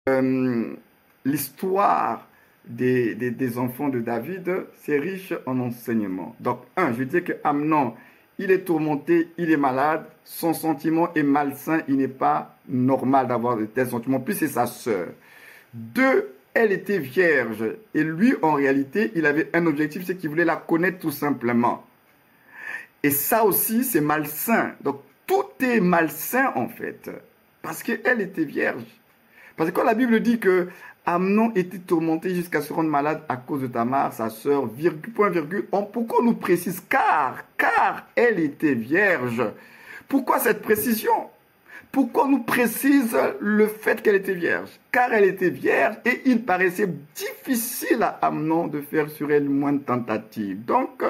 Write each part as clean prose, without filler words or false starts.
Euh, L'histoire des enfants de David, c'est riche en enseignements. Donc, je dis que Amnon, il est tourmenté, il est malade, son sentiment est malsain, il n'est pas normal d'avoir de tels sentiments. Puis c'est sa sœur. Deux, elle était vierge. Et lui, en réalité, il avait un objectif, c'est qu'il voulait la connaître tout simplement. Et ça aussi, c'est malsain. Donc, tout est malsain en fait. Parce qu'elle était vierge. Parce que quand la Bible dit que Amnon était tourmenté jusqu'à se rendre malade à cause de Tamar, sa sœur, virgule, point, virgule, pourquoi on nous précise car elle était vierge. Pourquoi cette précision? Pourquoi on nous précise le fait qu'elle était vierge? Car elle était vierge et il paraissait difficile à Amnon de faire sur elle moindre tentative. Donc,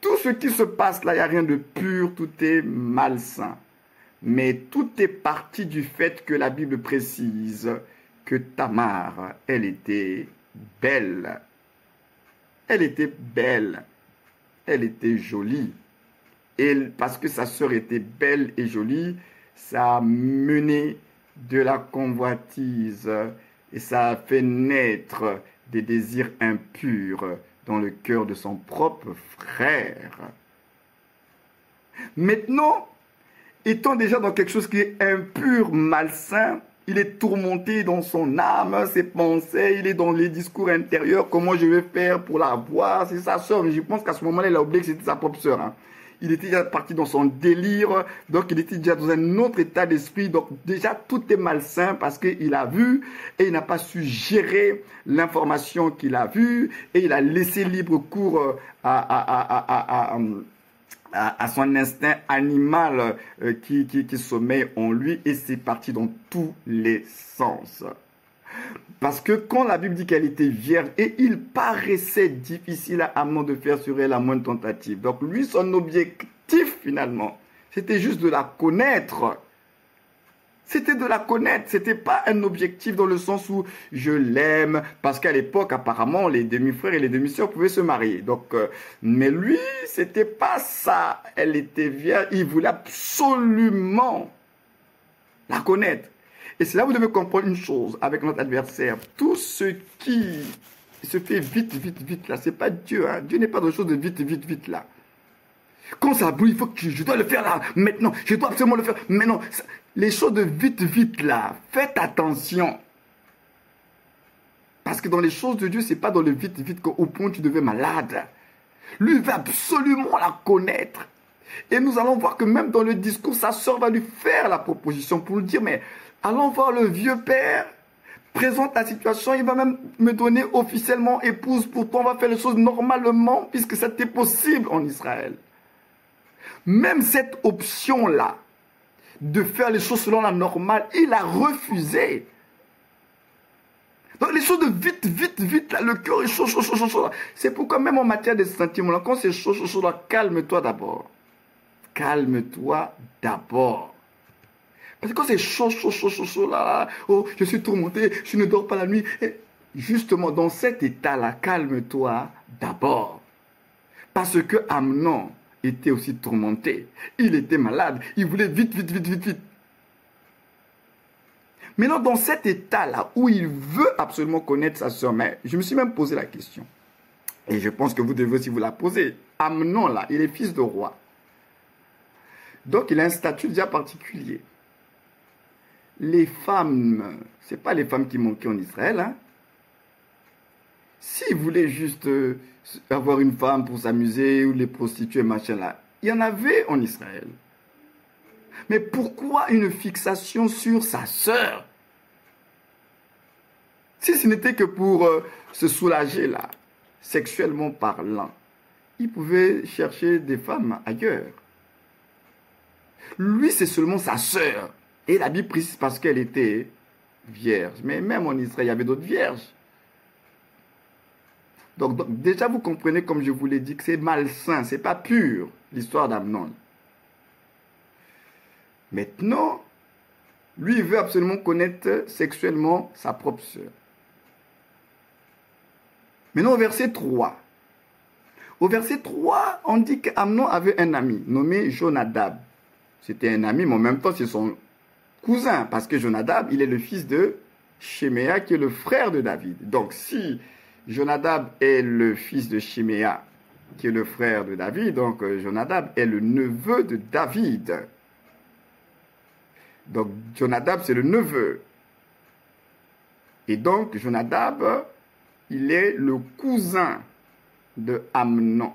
tout ce qui se passe là, il n'y a rien de pur, tout est malsain. Mais tout est parti du fait que la Bible précise que Tamar, elle était belle. Elle était belle. Elle était jolie. Et parce que sa sœur était belle et jolie, ça a mené de la convoitise et ça a fait naître des désirs impurs dans le cœur de son propre frère. Maintenant, étant déjà dans quelque chose qui est impur, malsain, il est tourmenté dans son âme, ses pensées, il est dans les discours intérieurs, comment je vais faire pour la voir, c'est sa soeur, mais je pense qu'à ce moment-là, il a oublié que c'était sa propre soeur. Il était déjà parti dans son délire, donc il était déjà dans un autre état d'esprit, donc déjà tout est malsain parce qu'il a vu et il n'a pas su gérer l'information qu'il a vue et il a laissé libre cours à son instinct animal qui sommeille en lui et c'est parti dans tous les sens. Parce que quand la Bible dit qu'elle était vierge et il paraissait difficile à Amnon de faire sur elle la moindre tentative. Donc lui, son objectif finalement, c'était juste de la connaître. C'était de la connaître, c'était pas un objectif dans le sens où je l'aime, parce qu'à l'époque, apparemment, les demi-frères et les demi-sœurs pouvaient se marier. Donc, mais lui, c'était pas ça. Elle était vierge, il voulait absolument la connaître. Et c'est là où vous devez comprendre une chose avec notre adversaire. Tout ce qui se fait vite, vite, vite là, c'est pas Dieu. Dieu n'est pas dans les choses de vite, vite, vite là. Quand ça brûle, il faut que je dois le faire là, maintenant. Je dois absolument le faire maintenant. Les choses de vite, vite là, faites attention. Parce que dans les choses de Dieu, c'est pas dans le vite, vite qu'au point où tu deviens malade. Lui veut absolument la connaître. Et nous allons voir que même dans le discours, sa sœur va lui faire la proposition pour lui dire, mais allons voir le vieux père, présente la situation, il va même me donner officiellement épouse, pour toi on va faire les choses normalement, puisque c'était possible en Israël. Même cette option-là, de faire les choses selon la normale, il a refusé. Donc les choses de vite, vite, vite, là, le cœur est chaud, chaud, chaud, chaud, chaud. C'est pourquoi même en matière de sentiments, là, quand c'est chaud, chaud, chaud, là, calme-toi d'abord. Calme-toi d'abord. Parce que quand c'est chaud, chaud, chaud, chaud, chaud, là, oh, je suis tourmenté, je ne dors pas la nuit. Et justement, dans cet état-là, calme-toi d'abord. Parce que Amnon était aussi tourmenté. Il était malade. Il voulait vite, vite, vite, vite, vite. Maintenant, dans cet état-là, où il veut absolument connaître sa sœur, mais je me suis même posé la question. Et je pense que vous devez aussi vous la poser. Amnon, là, il est fils de roi. Donc, il a un statut déjà particulier. Les femmes, ce n'est pas les femmes qui manquaient en Israël. S'il voulait juste avoir une femme pour s'amuser ou les prostituées, machin là, il y en avait en Israël. Mais pourquoi une fixation sur sa sœur? Si ce n'était que pour se soulager là, sexuellement parlant, il pouvait chercher des femmes ailleurs. Lui, c'est seulement sa sœur. Et la Bible précise parce qu'elle était vierge. Mais même en Israël, il y avait d'autres vierges. Donc, déjà, vous comprenez, comme je vous l'ai dit, que c'est malsain, c'est pas pur, l'histoire d'Amnon. Maintenant, lui, il veut absolument connaître sexuellement sa propre sœur. Maintenant, au verset 3. Au verset 3, on dit qu'Amnon avait un ami nommé Jonadab. C'était un ami, mais en même temps, c'est son cousin, parce que Jonadab, il est le fils de Shiméa qui est le frère de David. Donc si Jonadab est le fils de Shiméa qui est le frère de David, donc Jonadab est le neveu de David. Donc Jonadab c'est le neveu. Et donc Jonadab, il est le cousin de Amnon.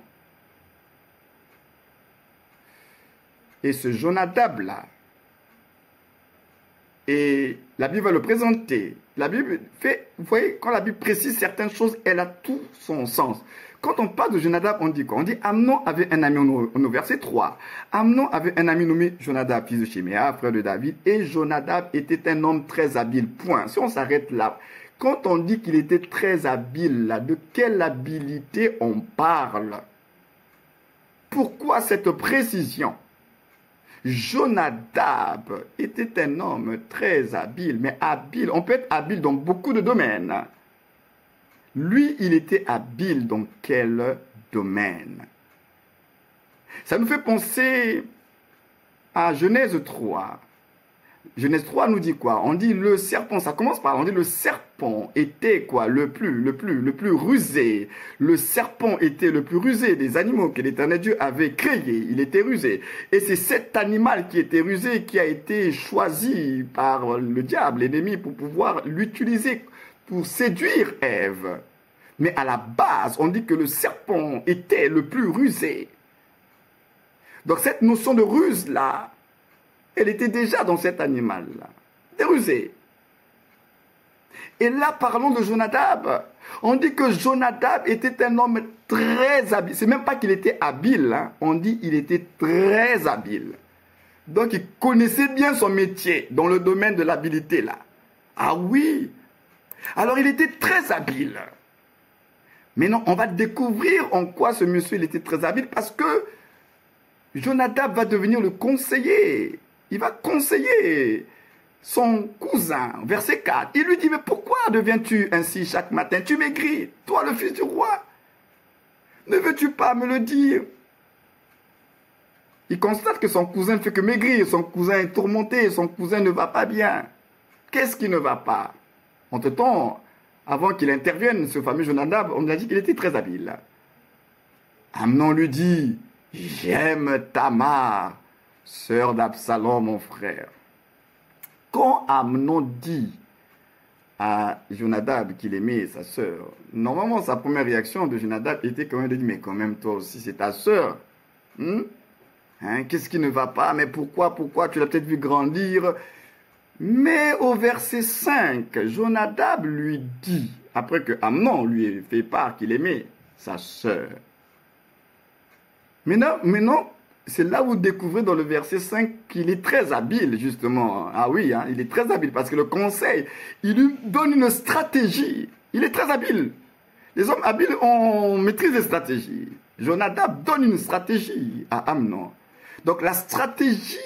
Et ce Jonadab-là, et la Bible va le présenter. La Bible fait, vous voyez, quand la Bible précise certaines choses, elle a tout son sens. Quand on parle de Jonadab, on dit quoi? On dit Amnon avait un ami, on est au verset 3. Amnon avait un ami nommé Jonadab, fils de Shiméa, frère de David, et Jonadab était un homme très habile. Point. Si on s'arrête là, quand on dit qu'il était très habile, là, de quelle habileté on parle? Pourquoi cette précision? Jonadab était un homme très habile, mais habile, on peut être habile dans beaucoup de domaines. Lui, il était habile dans quel domaine? Ça nous fait penser à Genèse 3. Genèse 3 nous dit quoi? On dit le serpent, ça commence par, on dit le serpent était quoi? Le plus rusé. Le serpent était le plus rusé des animaux que l'Éternel Dieu avait créés. Il était rusé. Et c'est cet animal qui était rusé qui a été choisi par le diable, l'ennemi, pour pouvoir l'utiliser pour séduire Ève. Mais à la base, on dit que le serpent était le plus rusé. Donc cette notion de ruse-là, elle était déjà dans cet animal-là, rusé. Et là, parlons de Jonadab. On dit que Jonadab était un homme très habile. C'est même pas qu'il était habile, hein. On dit qu'il était très habile. Donc, il connaissait bien son métier dans le domaine de l'habileté, là. Ah oui. Alors, il était très habile. Mais non, on va découvrir en quoi ce monsieur, il était très habile, parce que Jonadab va devenir le conseiller. Il va conseiller son cousin, verset 4. Il lui dit, mais pourquoi deviens-tu ainsi chaque matin? Tu maigris, toi le fils du roi. Ne veux-tu pas me le dire? Il constate que son cousin ne fait que maigrir, son cousin est tourmenté, son cousin ne va pas bien. Qu'est-ce qui ne va pas? Entre-temps, avant qu'il intervienne, ce fameux Jonadab, on a dit qu'il était très habile. Amnon lui dit, j'aime Tamar, sœur d'Absalom, mon frère. Quand Amnon dit à Jonadab qu'il aimait sa sœur, normalement sa première réaction de Jonadab était quand même de dire, mais quand même toi aussi c'est ta sœur. Qu'est-ce qui ne va pas? Mais pourquoi? Tu l'as peut-être vu grandir. Mais au verset 5, Jonadab lui dit, après que Amnon lui ait fait part qu'il aimait sa sœur. Maintenant, c'est là où vous découvrez dans le verset 5 qu'il est très habile, justement. Ah oui, hein, il est très habile, parce que le conseil, il lui donne une stratégie. Il est très habile. Les hommes habiles, on maîtrise les stratégies. Jonadab donne une stratégie à Amnon. Donc la stratégie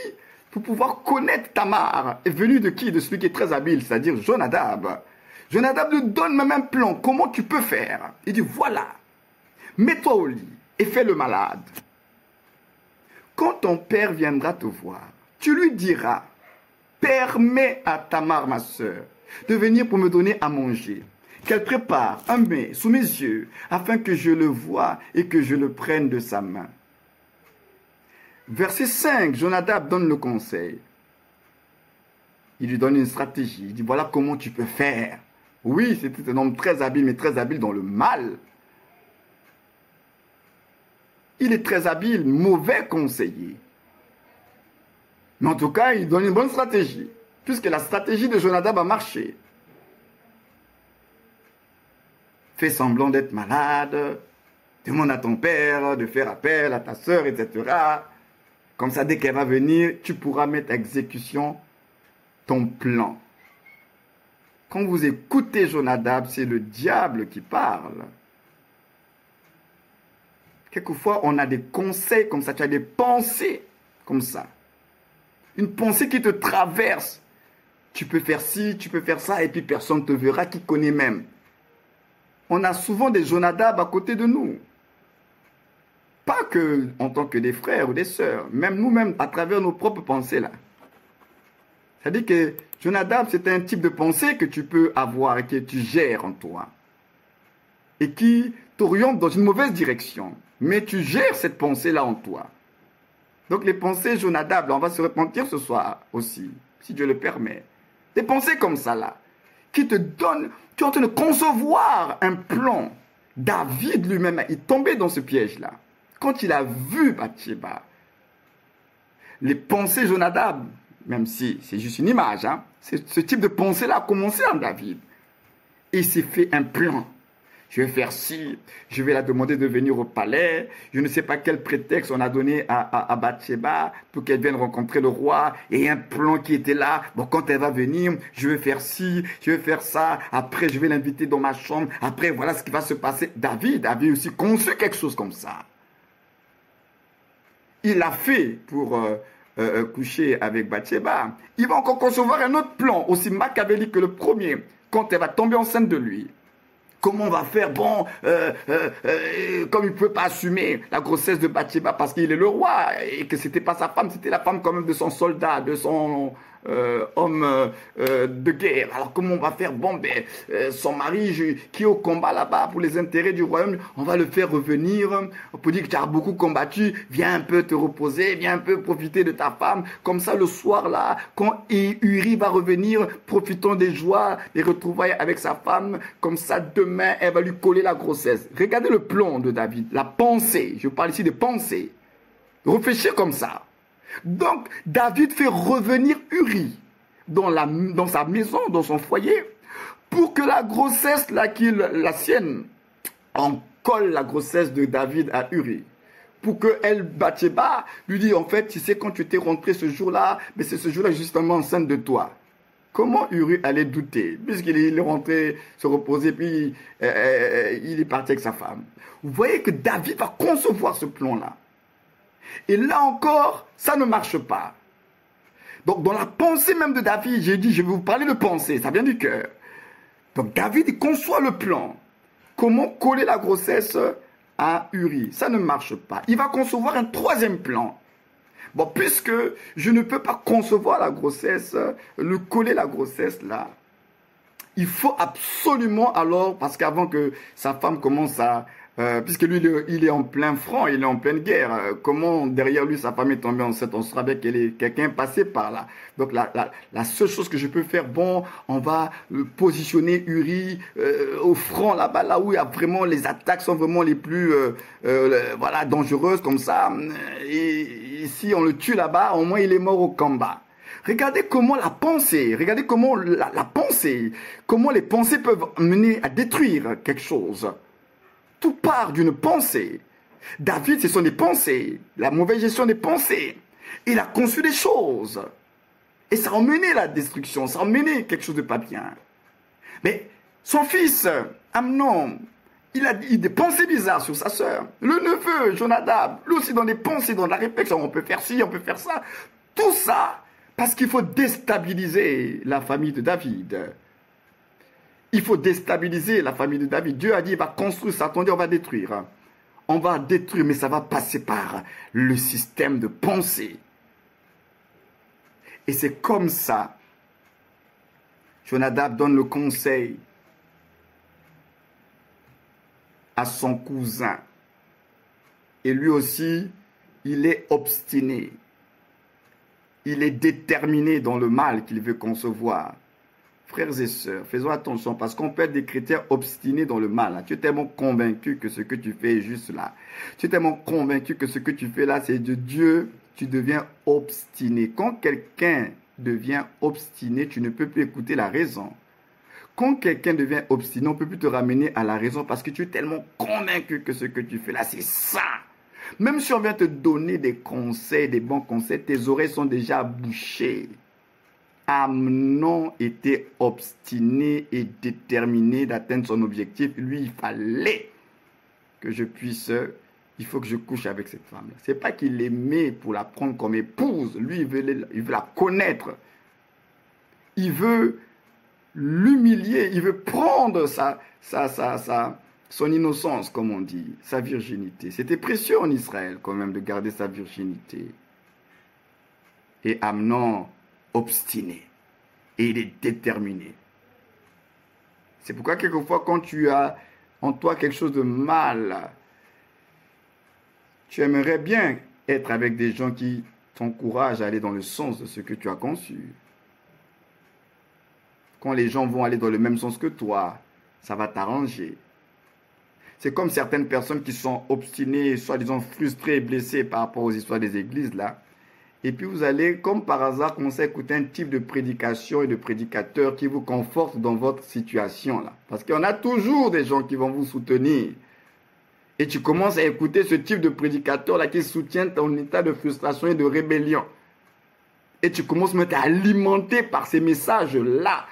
pour pouvoir connaître Tamar est venue de qui? De celui qui est très habile, c'est-à-dire Jonadab. Jonadab lui donne même un plan. Comment tu peux faire? Il dit, voilà, mets-toi au lit et fais le malade. Quand ton père viendra te voir, tu lui diras, permets à Tamar, ma sœur, de venir pour me donner à manger. Qu'elle prépare un mets sous mes yeux, afin que je le voie et que je le prenne de sa main. Verset 5, Jonadab donne le conseil. Il lui donne une stratégie. Il dit, voilà comment tu peux faire. Oui, c'était un homme très habile, mais très habile dans le mal. Il est très habile, mauvais conseiller. Mais en tout cas, il donne une bonne stratégie, puisque la stratégie de Jonadab a marché. Fais semblant d'être malade, demande à ton père de faire appel à ta sœur, etc. Comme ça, dès qu'elle va venir, tu pourras mettre à exécution ton plan. Quand vous écoutez Jonadab, c'est le diable qui parle. Quelquefois, on a des conseils comme ça, tu as des pensées comme ça. Une pensée qui te traverse. Tu peux faire ci, tu peux faire ça, et puis personne ne te verra, qui connaît même. On a souvent des Jonadab à côté de nous. Pas que en tant que des frères ou des sœurs, même nous-mêmes, à travers nos propres pensées là. C'est-à-dire que Jonadab, c'est un type de pensée que tu peux avoir et que tu gères en toi. Et qui t'oriente dans une mauvaise direction. Mais tu gères cette pensée-là en toi. Donc les pensées Jonadab, on va se repentir ce soir aussi, si Dieu le permet. Des pensées comme ça là, qui te donnent, tu es en train de concevoir un plan. David lui-même, il tombait dans ce piège-là. Quand il a vu Bathsheba, les pensées Jonadab, même si c'est juste une image, hein, ce type de pensée-là a commencé en David. Et il s'est fait un plan. Je vais faire ci, je vais la demander de venir au palais. Je ne sais pas quel prétexte on a donné à Bathsheba pour qu'elle vienne rencontrer le roi. Et un plan qui était là. Bon, quand elle va venir, je vais faire ci, je vais faire ça. Après, je vais l'inviter dans ma chambre. Après, voilà ce qui va se passer. David avait aussi conçu quelque chose comme ça. Il l'a fait pour coucher avec Bathsheba. Il va encore concevoir un autre plan, aussi machiavélique que le premier, quand elle va tomber enceinte de lui. Comment on va faire? Bon, comme il ne peut pas assumer la grossesse de Bathsheba parce qu'il est le roi et que ce n'était pas sa femme, c'était la femme quand même de son soldat, de son homme de guerre. Alors comment on va faire? Bon, ben, son mari qui est au combat là-bas pour les intérêts du royaume, on va le faire revenir. On peut dire que tu as beaucoup combattu, viens un peu te reposer, viens un peu profiter de ta femme. Comme ça, le soir là, quand Uri va revenir, profitons des joies, des retrouvailles avec sa femme. Comme ça, demain, elle va lui coller la grossesse. Regardez le plan de David, la pensée. Je parle ici de pensée. Réfléchir comme ça. Donc, David fait revenir Uri dans sa maison, dans son foyer, pour que la grossesse, là, la sienne, on colle la grossesse de David à Uri. Pour que elle, Bathsheba, lui dise, en fait, tu sais, quand tu t'es rentré ce jour-là, mais c'est ce jour-là justement enceinte de toi. Comment Uri allait douter, puisqu'il est rentré se reposer, puis il est parti avec sa femme. Vous voyez que David va concevoir ce plan-là. Et là encore, ça ne marche pas. Donc, dans la pensée même de David, j'ai dit, je vais vous parler de pensée, ça vient du cœur. Donc, David, il conçoit le plan. Comment coller la grossesse à Uri? Ça ne marche pas. Il va concevoir un troisième plan. Bon, puisque je ne peux pas concevoir la grossesse, coller la grossesse là, il faut absolument alors, parce qu'avant que sa femme commence puisque lui, il est en plein front, il est en pleine guerre. Comment derrière lui, sa femme est tombée enceinte? On saura bien quelqu'un passé par là. Donc la seule chose que je peux faire, bon, on va positionner Uri au front là-bas, là où il y a vraiment les attaques sont vraiment les plus voilà, dangereuses comme ça. Et si on le tue là-bas, au moins il est mort au combat. Regardez comment la pensée, regardez comment la pensée, comment les pensées peuvent mener à détruire quelque chose. Tout part d'une pensée. David, ce sont des pensées, la mauvaise gestion des pensées. Il a conçu des choses. Et ça a emmené la destruction, ça a emmené quelque chose de pas bien. Mais son fils, Amnon, il a dit des pensées bizarres sur sa sœur. Le neveu, Jonadab, lui aussi dans des pensées, dans la réflexion, on peut faire ci, on peut faire ça. Tout ça, parce qu'il faut déstabiliser la famille de David. Il faut déstabiliser la famille de David. Dieu a dit, il va construire ça. Attendez, on va détruire. On va détruire, mais ça va passer par le système de pensée. Et c'est comme ça. Jonadab donne le conseil à son cousin. Et lui aussi, il est obstiné. Il est déterminé dans le mal qu'il veut concevoir. Frères et sœurs, faisons attention parce qu'on peut être des chrétiens obstinés dans le mal. Tu es tellement convaincu que ce que tu fais est juste là. Tu es tellement convaincu que ce que tu fais là, c'est de Dieu. Tu deviens obstiné. Quand quelqu'un devient obstiné, tu ne peux plus écouter la raison. Quand quelqu'un devient obstiné, on ne peut plus te ramener à la raison parce que tu es tellement convaincu que ce que tu fais là, c'est ça. Même si on vient te donner des conseils, des bons conseils, tes oreilles sont déjà bouchées. Amnon était obstiné et déterminé d'atteindre son objectif. Lui, il fallait que il faut que je couche avec cette femme-là. Ce n'est pas qu'il l'aimait pour la prendre comme épouse. Lui, il veut la connaître. Il veut l'humilier. Il veut prendre son innocence, comme on dit, sa virginité. C'était précieux en Israël, quand même, de garder sa virginité. Et Amnon, obstiné. et il est déterminé. C'est pourquoi quelquefois quand tu as en toi quelque chose de mal, tu aimerais bien être avec des gens qui t'encouragent à aller dans le sens de ce que tu as conçu. Quand les gens vont aller dans le même sens que toi, ça va t'arranger. C'est comme certaines personnes qui sont obstinées, soi-disant frustrées et blessées par rapport aux histoires des églises là. Et puis vous allez, comme par hasard, commencer à écouter un type de prédication et de prédicateur qui vous conforte dans votre situation là. Parce qu'il y en a toujours des gens qui vont vous soutenir. Et tu commences à écouter ce type de prédicateur là qui soutient ton état de frustration et de rébellion. Et tu commences même à alimenter par ces messages là.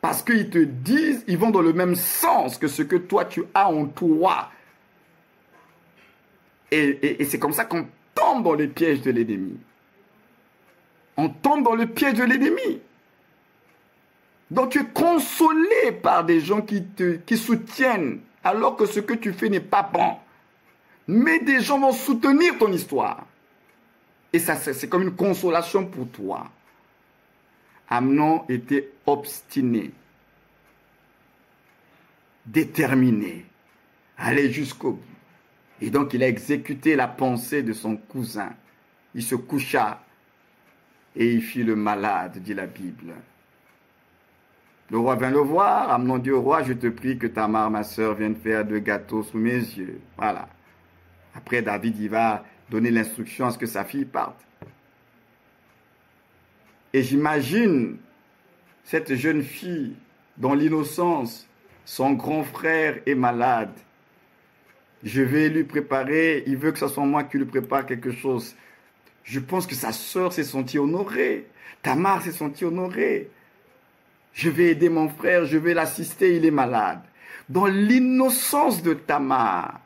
Parce qu'ils te disent, ils vont dans le même sens que ce que toi tu as en toi. Et c'est comme ça qu'on tombe dans les pièges de l'ennemi. On tombe dans le piège de l'ennemi. Donc tu es consolé par des gens qui soutiennent alors que ce que tu fais n'est pas bon. Mais des gens vont soutenir ton histoire. Et ça, c'est comme une consolation pour toi. Amnon était obstiné, déterminé, aller jusqu'au bout. Et donc il a exécuté la pensée de son cousin. Il se coucha et il fit le malade, dit la Bible. Le roi vint le voir. Amnon dit au roi, je te prie que Tamar, ma sœur, vienne faire 2 gâteaux sous mes yeux. Voilà. Après, David, il va donner l'instruction à ce que sa fille parte. Et j'imagine cette jeune fille, dans l'innocence, son grand frère est malade. Je vais lui préparer, il veut que ce soit moi qui lui prépare quelque chose. Je pense que sa sœur s'est sentie honorée. Tamar s'est sentie honorée. Je vais aider mon frère, je vais l'assister, il est malade. Dans l'innocence de Tamar,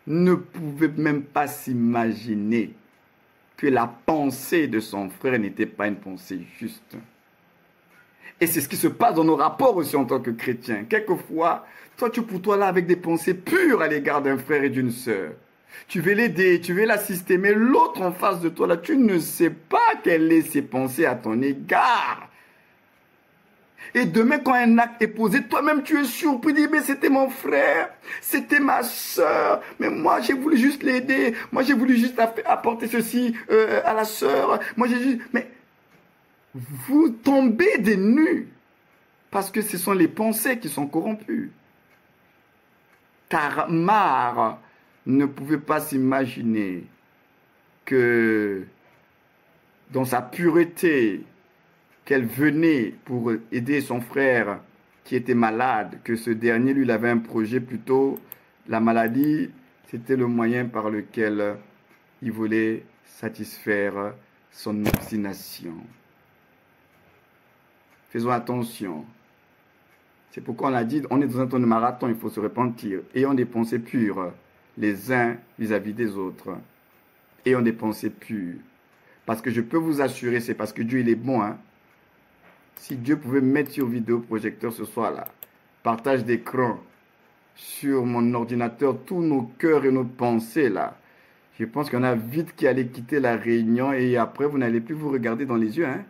ne pouvait même pas s'imaginer que la pensée de son frère n'était pas une pensée juste. Et c'est ce qui se passe dans nos rapports aussi en tant que chrétiens. Quelquefois, toi tu pour toi là avec des pensées pures à l'égard d'un frère et d'une sœur. Tu veux l'aider, tu veux l'assister, mais l'autre en face de toi là, tu ne sais pas quelles sont ses pensées à ton égard. Et demain, quand un acte est posé, toi-même tu es surpris, dis, mais c'était mon frère, c'était ma soeur, mais moi j'ai voulu juste l'aider, moi j'ai voulu juste apporter ceci à la soeur, moi j'ai juste... Mais vous tombez des nues, parce que ce sont les pensées qui sont corrompues. Tamar ne pouvait pas s'imaginer que dans sa pureté, qu'elle venait pour aider son frère qui était malade, que ce dernier, lui, il avait un projet plutôt, la maladie, c'était le moyen par lequel il voulait satisfaire son obstination. Faisons attention. C'est pourquoi on a dit, on est dans un temps de marathon, il faut se repentir. Ayons des pensées pures, les uns vis-à-vis des autres. Ayons des pensées pures. Parce que je peux vous assurer, c'est parce que Dieu, il est bon, hein. Si Dieu pouvait mettre sur vidéoprojecteur ce soir-là, partage d'écran sur mon ordinateur, tous nos cœurs et nos pensées là, je pense qu'il y en a vite qui allaient quitter la réunion et après vous n'allez plus vous regarder dans les yeux. Hein?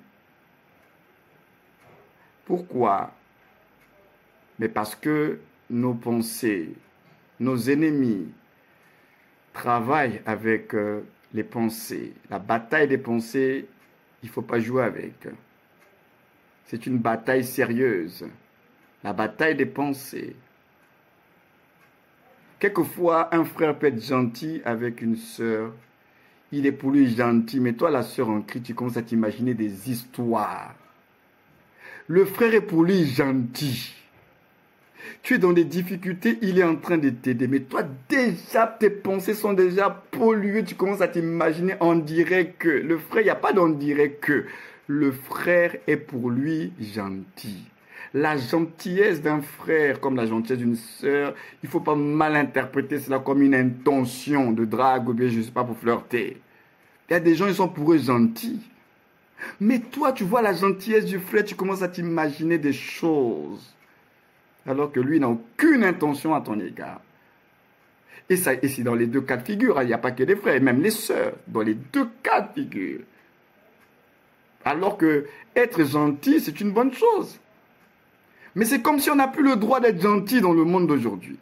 Pourquoi? Mais parce que nos pensées, nos ennemis travaillent avec les pensées. La bataille des pensées, il ne faut pas jouer avec. C'est une bataille sérieuse, la bataille des pensées. Quelquefois, un frère peut être gentil avec une sœur. Il est pour lui gentil, mais toi, la sœur en crie, tu commences à t'imaginer des histoires. Le frère est pour lui gentil. Tu es dans des difficultés, il est en train de t'aider. Mais toi, déjà, tes pensées sont déjà polluées. Tu commences à t'imaginer, on dirait que. Le frère, il n'y a pas d'on dirait que. Le frère est pour lui gentil. La gentillesse d'un frère comme la gentillesse d'une sœur, il ne faut pas mal interpréter cela comme une intention de drague ou bien je ne sais pas pour flirter. Il y a des gens, ils sont pour eux gentils. Mais toi, tu vois la gentillesse du frère, tu commences à t'imaginer des choses. Alors que lui n'a aucune intention à ton égard. Et c'est dans les deux cas de figure, il n'y a pas que les frères, même les sœurs, dans les deux cas de figure. Alors que être gentil, c'est une bonne chose. Mais c'est comme si on n'a plus le droit d'être gentil dans le monde d'aujourd'hui.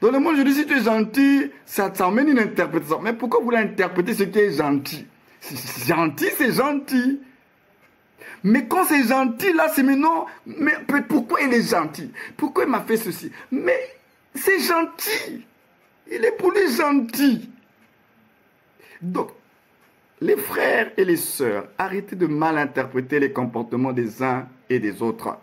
Dans le monde d'aujourd'hui, si tu es gentil, ça emmène une interprétation. Mais pourquoi vous voulez interpréter ce qui est gentil? Gentil, c'est gentil. Mais quand c'est gentil, là, c'est maintenant, mais pourquoi il est gentil? Pourquoi il m'a fait ceci? Mais c'est gentil. Il est pour les gentils. Donc, les frères et les sœurs, arrêtez de mal interpréter les comportements des uns et des autres.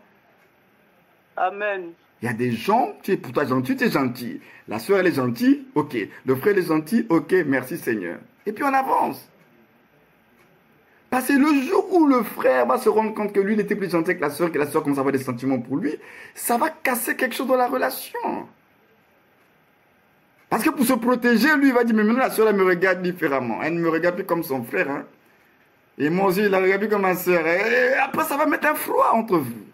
Amen. Il y a des gens, tu es pour toi gentil, tu es gentil. La sœur, elle est gentille, ok. Le frère, il est gentil, ok, merci Seigneur. Et puis on avance. Parce que le jour où le frère va se rendre compte que lui, il était plus gentil que la sœur commence à avoir des sentiments pour lui, ça va casser quelque chose dans la relation. Parce que pour se protéger, lui, il va dire, mais maintenant la sœur, elle me regarde différemment. Elle ne me regarde plus comme son frère. Hein. Et moi aussi, il la regarde plus comme ma sœur. Et après, ça va mettre un froid entre vous.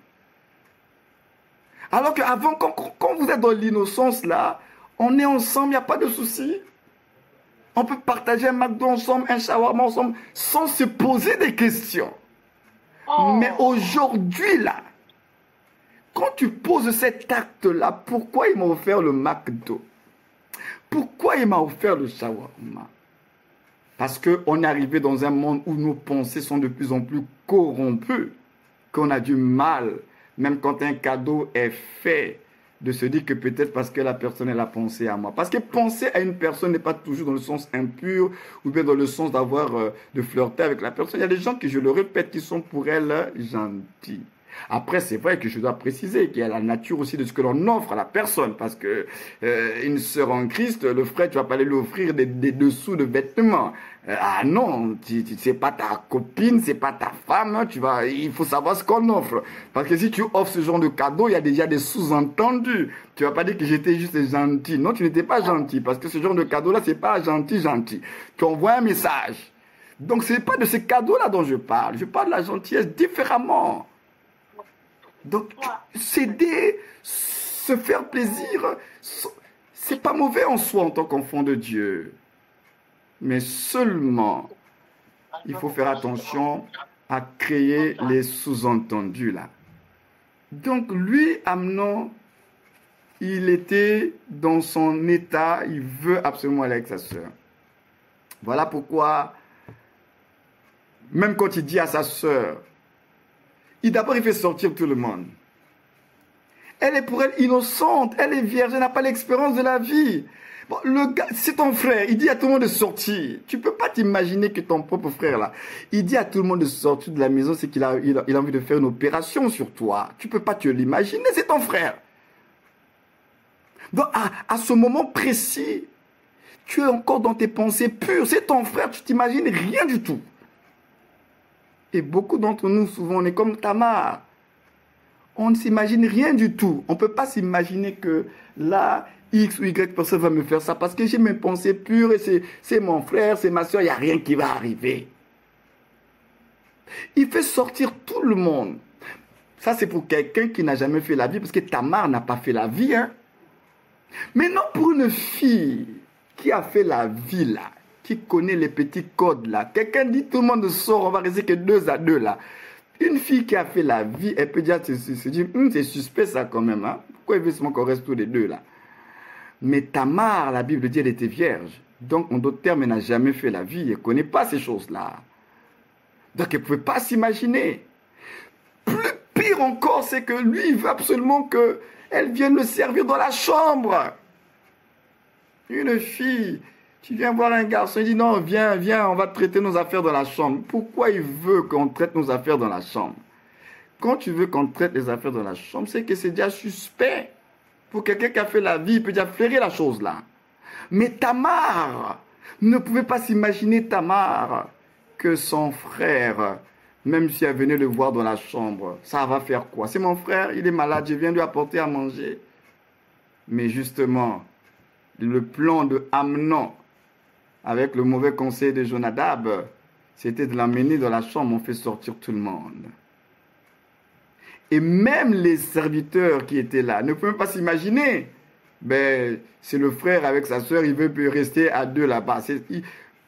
Alors qu'avant, quand vous êtes dans l'innocence, là, on est ensemble, il n'y a pas de souci. On peut partager un McDo ensemble, un shawarma ensemble, sans se poser des questions. Oh. Mais aujourd'hui, là, quand tu poses cet acte-là, pourquoi il m'a offert le McDo? Pourquoi il m'a offert le shawarma? Parce qu'on est arrivé dans un monde où nos pensées sont de plus en plus corrompues, qu'on a du mal, même quand un cadeau est fait, de se dire que peut-être parce que la personne elle a pensé à moi. Parce que penser à une personne n'est pas toujours dans le sens impur ou bien dans le sens d'avoir de flirter avec la personne. Il y a des gens qui, je le répète, qui sont pour elle gentils. Après, c'est vrai que je dois préciser qu'il y a la nature aussi de ce que l'on offre à la personne. Parce que une sœur en Christ, le frère, tu vas pas aller lui offrir des dessous de vêtements. Ah non, c'est pas ta copine, c'est pas ta femme. Il faut savoir ce qu'on offre. Parce que si tu offres ce genre de cadeau, il y a déjà des sous-entendus. Tu vas pas dire que j'étais juste gentil. Non, tu n'étais pas gentil. Parce que ce genre de cadeau-là, c'est pas gentil. Tu envoies un message. Donc, c'est pas de ces cadeaux-là dont je parle. Je parle de la gentillesse différemment. Donc, céder, se faire plaisir, c'est pas mauvais en soi en tant qu'enfant de Dieu. Mais seulement, il faut faire attention à créer les sous-entendus là. Donc, lui, Amnon, il était dans son état, il veut absolument aller avec sa sœur. Voilà pourquoi, même quand il dit à sa sœur, d'abord, il fait sortir tout le monde. Elle est pour elle innocente, elle est vierge, elle n'a pas l'expérience de la vie. Bon, le gars, c'est ton frère, il dit à tout le monde de sortir. Tu ne peux pas t'imaginer que ton propre frère, là, il dit à tout le monde de sortir de la maison, c'est qu'il a envie de faire une opération sur toi. Tu ne peux pas te l'imaginer, c'est ton frère. Donc, à ce moment précis, tu es encore dans tes pensées pures, c'est ton frère, tu t'imagines rien du tout. Et beaucoup d'entre nous, souvent, on est comme Tamar. On ne s'imagine rien du tout. On ne peut pas s'imaginer que là, X ou Y personne va me faire ça parce que j'ai mes pensées pures et c'est mon frère, c'est ma soeur, il n'y a rien qui va arriver. Il fait sortir tout le monde. Ça, c'est pour quelqu'un qui n'a jamais fait la vie parce que Tamar n'a pas fait la vie. Hein? Maintenant, pour une fille qui a fait la vie là, qui connaît les petits codes là. Quelqu'un dit tout le monde sort, on va rester que 2 à 2 là. Une fille qui a fait la vie, elle peut déjà se dire, c'est suspect ça quand même. Hein? Pourquoi il veut seulement qu'on reste tous les deux là? Mais Tamar, la Bible dit, elle était vierge. Donc, en d'autres termes, elle n'a jamais fait la vie. Elle ne connaît pas ces choses-là. Donc, elle ne pouvait pas s'imaginer. Plus pire encore, c'est que lui, il veut absolument qu'elle vienne le servir dans la chambre. Une fille... Tu viens voir un garçon, il dit non, viens, on va traiter nos affaires dans la chambre. Pourquoi il veut qu'on traite nos affaires dans la chambre? Quand tu veux qu'on traite les affaires dans la chambre, c'est que c'est déjà suspect. Pour quelqu'un qui a fait la vie, il peut déjà flairer la chose là. Mais Tamar ne pouvait pas s'imaginer, Tamar, que son frère, même si elle venait le voir dans la chambre, ça va faire quoi? C'est mon frère, il est malade, je viens lui apporter à manger. Mais justement, le plan de Amnon, avec le mauvais conseil de Jonadab, c'était de l'amener dans la chambre, on fait sortir tout le monde. Et même les serviteurs qui étaient là ne pouvaient pas s'imaginer. Ben, c'est le frère avec sa soeur, il veut rester à 2 là-bas.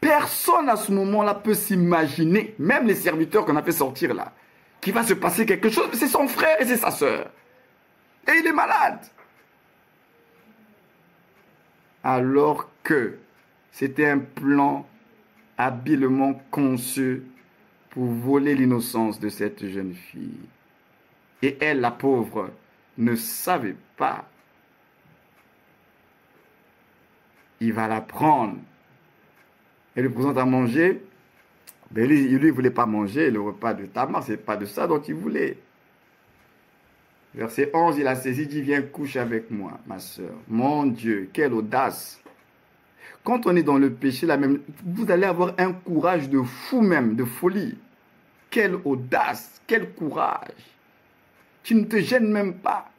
Personne à ce moment-là peut s'imaginer, même les serviteurs qu'on a fait sortir là, qu'il va se passer quelque chose. C'est son frère et c'est sa sœur. Et il est malade. Alors que c'était un plan habilement conçu pour voler l'innocence de cette jeune fille. Et elle, la pauvre, ne savait pas. Il va la prendre. Elle lui présente à manger. Mais lui, il ne voulait pas manger le repas de Tamar. Ce n'est pas de ça dont il voulait. Verset 11, il a saisi, il dit, viens coucher avec moi, ma soeur. Mon Dieu, quelle audace. Quand on est dans le péché, là même, vous allez avoir un courage de fou même, de folie. Quelle audace, quel courage. Tu ne te gênes même pas.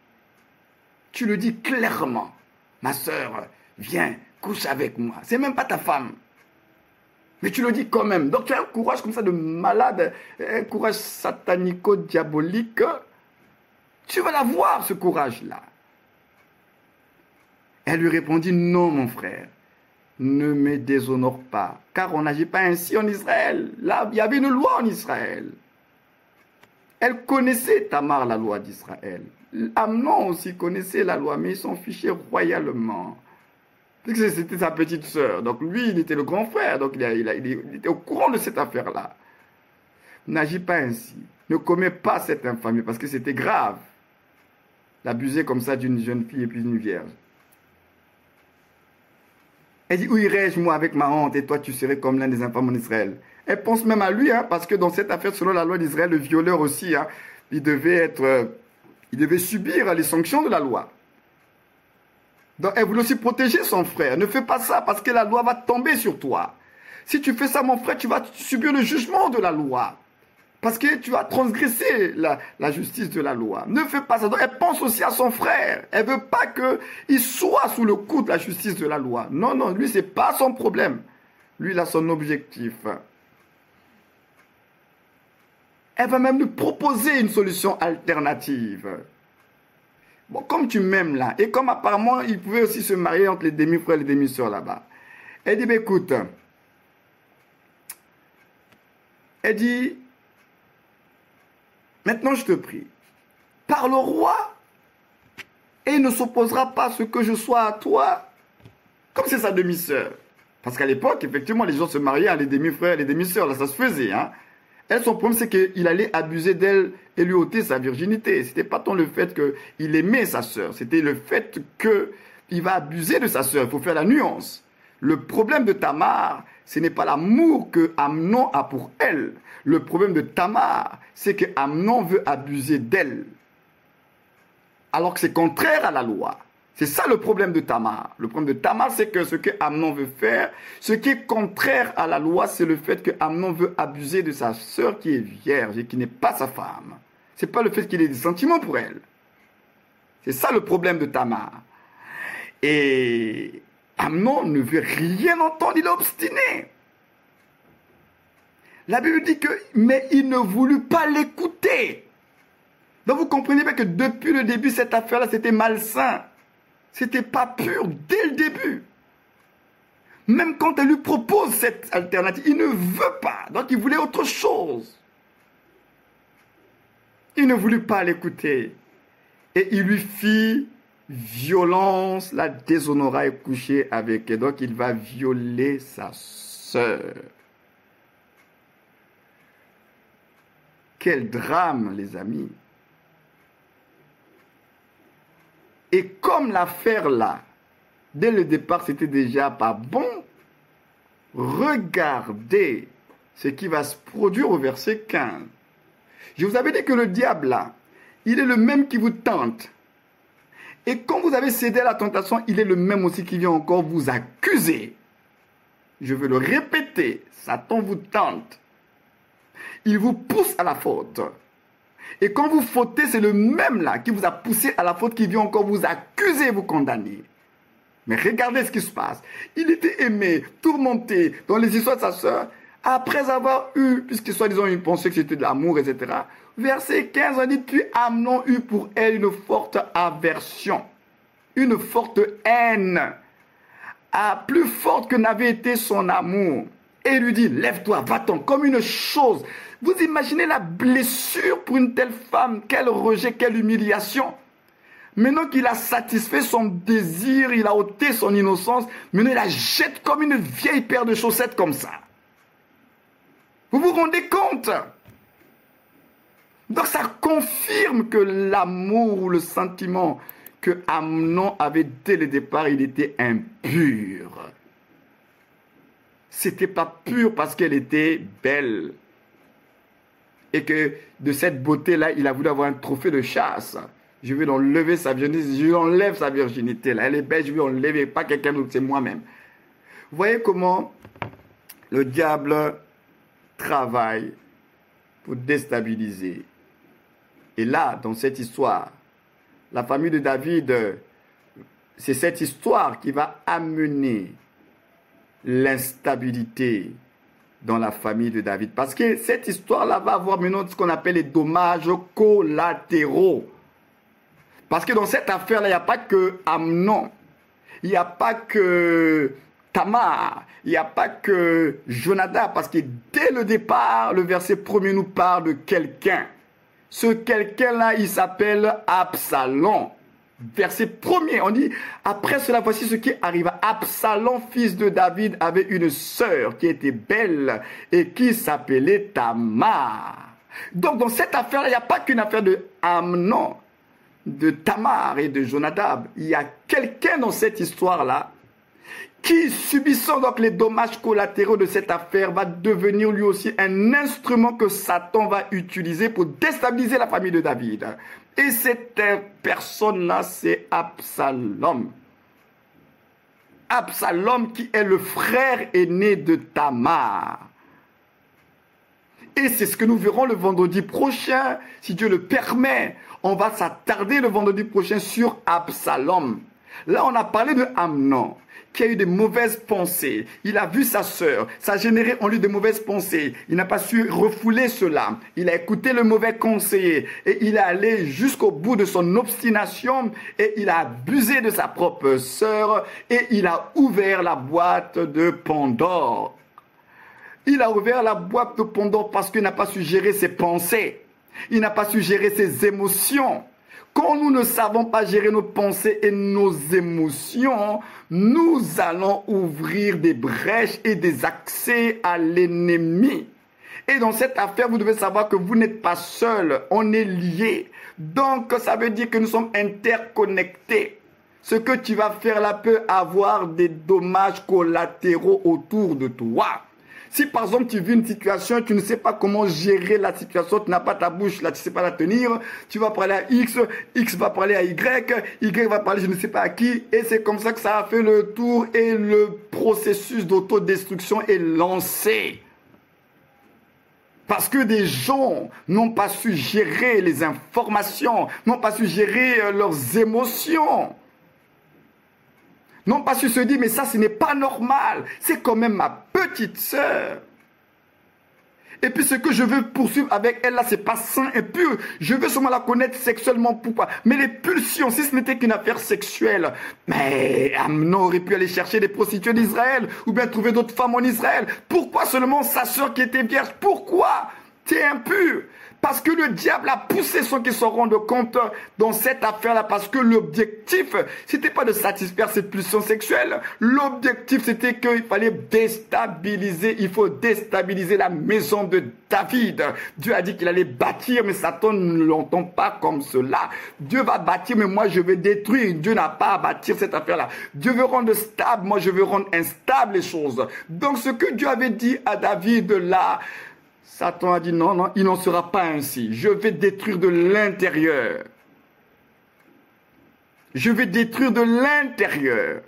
Tu le dis clairement. Ma soeur, viens, couche avec moi. C'est même pas ta femme. Mais tu le dis quand même. Donc tu as un courage comme ça de malade, un courage satanico-diabolique. Tu vas l'avoir, ce courage-là. Elle lui répondit, non mon frère, ne me déshonore pas, car on n'agit pas ainsi en Israël. Là, il y avait une loi en Israël. Elle connaissait Tamar, la loi d'Israël. Amnon aussi connaissait la loi, mais ils s'en fichaient royalement. Parce que c'était sa petite sœur. Donc lui, il était le grand frère. Donc il était au courant de cette affaire-là. N'agis pas ainsi. Ne commets pas cette infamie parce que c'était grave. D'abuser comme ça d'une jeune fille et puis d'une vierge. Elle dit, où irai-je moi avec ma honte et toi tu serais comme l'un des infâmes en Israël. Elle pense même à lui, parce que dans cette affaire, selon la loi d'Israël, le violeur aussi, il devait subir les sanctions de la loi. Donc elle voulait aussi protéger son frère. Ne fais pas ça parce que la loi va tomber sur toi. Si tu fais ça, mon frère, tu vas subir le jugement de la loi. Parce que tu vas transgresser la justice de la loi. Ne fais pas ça. Donc elle pense aussi à son frère. Elle ne veut pas qu'il soit sous le coup de la justice de la loi. Non, non, lui, ce n'est pas son problème. Lui, il a son objectif. Elle va même lui proposer une solution alternative. Bon, comme tu m'aimes là, et comme apparemment il pouvait aussi se marier entre les demi-frères et les demi-sœurs là-bas. Elle dit, écoute, elle dit, maintenant je te prie, parle au roi, et il ne s'opposera pas à ce que je sois à toi, comme c'est sa demi-sœur. Parce qu'à l'époque, effectivement, les gens se mariaient à les demi-frères et les demi-sœurs, là ça se faisait, Elle, son problème, c'est qu'il allait abuser d'elle et lui ôter sa virginité. Ce n'était pas tant le fait qu'il aimait sa sœur, c'était le fait qu'il va abuser de sa sœur. Il faut faire la nuance. Le problème de Tamar, ce n'est pas l'amour que Amnon a pour elle. Le problème de Tamar, c'est que Amnon veut abuser d'elle. Alors que c'est contraire à la loi. C'est ça le problème de Tamar. Le problème de Tamar, c'est que ce que Amnon veut faire, ce qui est contraire à la loi, c'est le fait que Amnon veut abuser de sa sœur qui est vierge et qui n'est pas sa femme. Ce n'est pas le fait qu'il ait des sentiments pour elle. C'est ça le problème de Tamar. Et Amnon ne veut rien entendre, il est obstiné. La Bible dit que, mais il ne voulut pas l'écouter. Donc vous comprenez bien que depuis le début, cette affaire-là, c'était malsain. C'était pas pur dès le début. Même quand elle lui propose cette alternative, il ne veut pas. Donc il voulait autre chose. Il ne voulut pas l'écouter. Et il lui fit violence, la déshonora et coucher avec elle. Donc il va violer sa sœur. Quel drame, les amis. Et comme l'affaire là, dès le départ, c'était déjà pas bon, regardez ce qui va se produire au verset 15. Je vous avais dit que le diable là, il est le même qui vous tente. Et quand vous avez cédé à la tentation, il est le même aussi qui vient encore vous accuser. Je veux le répéter, Satan vous tente. Il vous pousse à la faute. Et quand vous fautez, c'est le même là qui vous a poussé à la faute qui vient encore vous accuser et vous condamner. Mais regardez ce qui se passe. Il était aimé, tourmenté dans les histoires de sa sœur, après avoir eu, puisque soi-disant il pensait que c'était de l'amour, etc. Verset 15, on dit, puis Amnon eut pour elle une forte aversion, une forte haine, plus forte que n'avait été son amour. et il lui dit, lève-toi, va-t'en, comme une chose. Vous imaginez la blessure pour une telle femme, quel rejet, quelle humiliation. Maintenant qu'il a satisfait son désir, il a ôté son innocence, maintenant il la jette comme une vieille paire de chaussettes comme ça. Vous vous rendez compte? Donc ça confirme que l'amour ou le sentiment que Amnon avait dès le départ, il était impur. C'était pas pur parce qu'elle était belle. Et que de cette beauté-là, il a voulu avoir un trophée de chasse. Je vais enlever sa virginité, je lui enlève sa virginité. Là. Elle est belle, je vais enlever, pas quelqu'un d'autre, c'est moi-même. Vous voyez comment le diable travaille pour déstabiliser. Et là, dans cette histoire, la famille de David, c'est cette histoire qui va amener l'instabilité dans la famille de David. Parce que cette histoire-là va avoir maintenant ce qu'on appelle les dommages collatéraux. Parce que dans cette affaire-là, il n'y a pas que Amnon, il n'y a pas que Tamar, il n'y a pas que Jonadab. Parce que dès le départ, le verset 1er nous parle de quelqu'un. Ce quelqu'un-là, il s'appelle Absalom. Verset 1er, on dit, après cela, voici ce qui arriva. Absalom, fils de David, avait une sœur qui était belle et qui s'appelait Tamar. Donc, dans cette affaire-là, il n'y a pas qu'une affaire de Amnon, de Tamar et de Jonadab. Il y a quelqu'un dans cette histoire-là qui, subissant donc les dommages collatéraux de cette affaire, va devenir lui aussi un instrument que Satan va utiliser pour déstabiliser la famille de David. Et cette personne-là, c'est Absalom. Absalom qui est le frère aîné de Tamar. Et c'est ce que nous verrons le vendredi prochain, si Dieu le permet. On va s'attarder le vendredi prochain sur Absalom. Là, on a parlé de Amnon, qui a eu des mauvaises pensées. Il a vu sa sœur. Ça a généré en lui de mauvaises pensées. Il n'a pas su refouler cela. Il a écouté le mauvais conseiller. Et il est allé jusqu'au bout de son obstination. Et il a abusé de sa propre sœur. Et il a ouvert la boîte de Pandore. Il a ouvert la boîte de Pandore parce qu'il n'a pas su gérer ses pensées. Il n'a pas su gérer ses émotions. Quand nous ne savons pas gérer nos pensées et nos émotions, nous allons ouvrir des brèches et des accès à l'ennemi. Et dans cette affaire, vous devez savoir que vous n'êtes pas seul, on est liés. Donc, ça veut dire que nous sommes interconnectés. Ce que tu vas faire là peut avoir des dommages collatéraux autour de toi. Si par exemple tu vis une situation, tu ne sais pas comment gérer la situation, tu n'as pas ta bouche là, tu ne sais pas la tenir, tu vas parler à X, X va parler à Y, Y va parler je ne sais pas à qui, et c'est comme ça que ça a fait le tour et le processus d'autodestruction est lancé. Parce que des gens n'ont pas su gérer les informations, n'ont pas su gérer leurs émotions. N'ont pas su se dire, mais ça, ce n'est pas normal. C'est quand même ma petite sœur. Et puis ce que je veux poursuivre avec elle, là, c'est pas sain et pur. Je veux seulement la connaître sexuellement. Pourquoi? Mais les pulsions, si ce n'était qu'une affaire sexuelle, mais Amnon aurait pu aller chercher des prostituées d'Israël ou bien trouver d'autres femmes en Israël. Pourquoi seulement sa sœur qui était vierge? Pourquoi? T'es impur. Parce que le diable a poussé sans qu'ils s'en rendent compte dans cette affaire-là. Parce que l'objectif, c'était pas de satisfaire cette pulsion sexuelle. L'objectif, c'était qu'il fallait déstabiliser. Il faut déstabiliser la maison de David. Dieu a dit qu'il allait bâtir, mais Satan ne l'entend pas comme cela. Dieu va bâtir, mais moi je vais détruire. Dieu n'a pas à bâtir cette affaire-là. Dieu veut rendre stable, moi je veux rendre instable les choses. Donc ce que Dieu avait dit à David là, Satan a dit non, non, il n'en sera pas ainsi. Je vais détruire de l'intérieur. Je vais détruire de l'intérieur.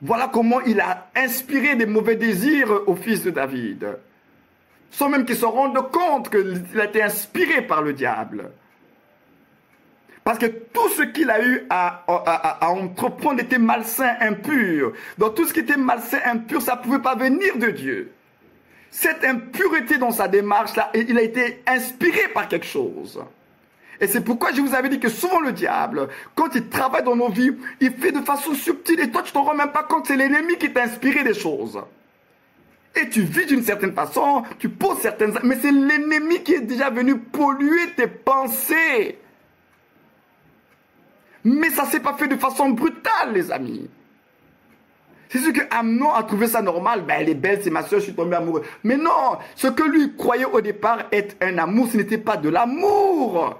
Voilà comment il a inspiré des mauvais désirs au fils de David. Sans même qu'il se rende compte qu'il a été inspiré par le diable. Parce que tout ce qu'il a eu à entreprendre était malsain, impur. Donc tout ce qui était malsain, impur, ça ne pouvait pas venir de Dieu. Cette impureté dans sa démarche-là, il a été inspiré par quelque chose. Et c'est pourquoi je vous avais dit que souvent le diable, quand il travaille dans nos vies, il fait de façon subtile et toi tu ne t'en rends même pas compte, c'est l'ennemi qui t'a inspiré des choses. Et tu vis d'une certaine façon, tu poses certaines... Mais c'est l'ennemi qui est déjà venu polluer tes pensées. Mais ça ne s'est pas fait de façon brutale, les amis. C'est sûr que Amnon a trouvé ça normal. Ben, elle est belle, c'est ma soeur, je suis tombé amoureux. Mais non, ce que lui croyait au départ être un amour, ce n'était pas de l'amour.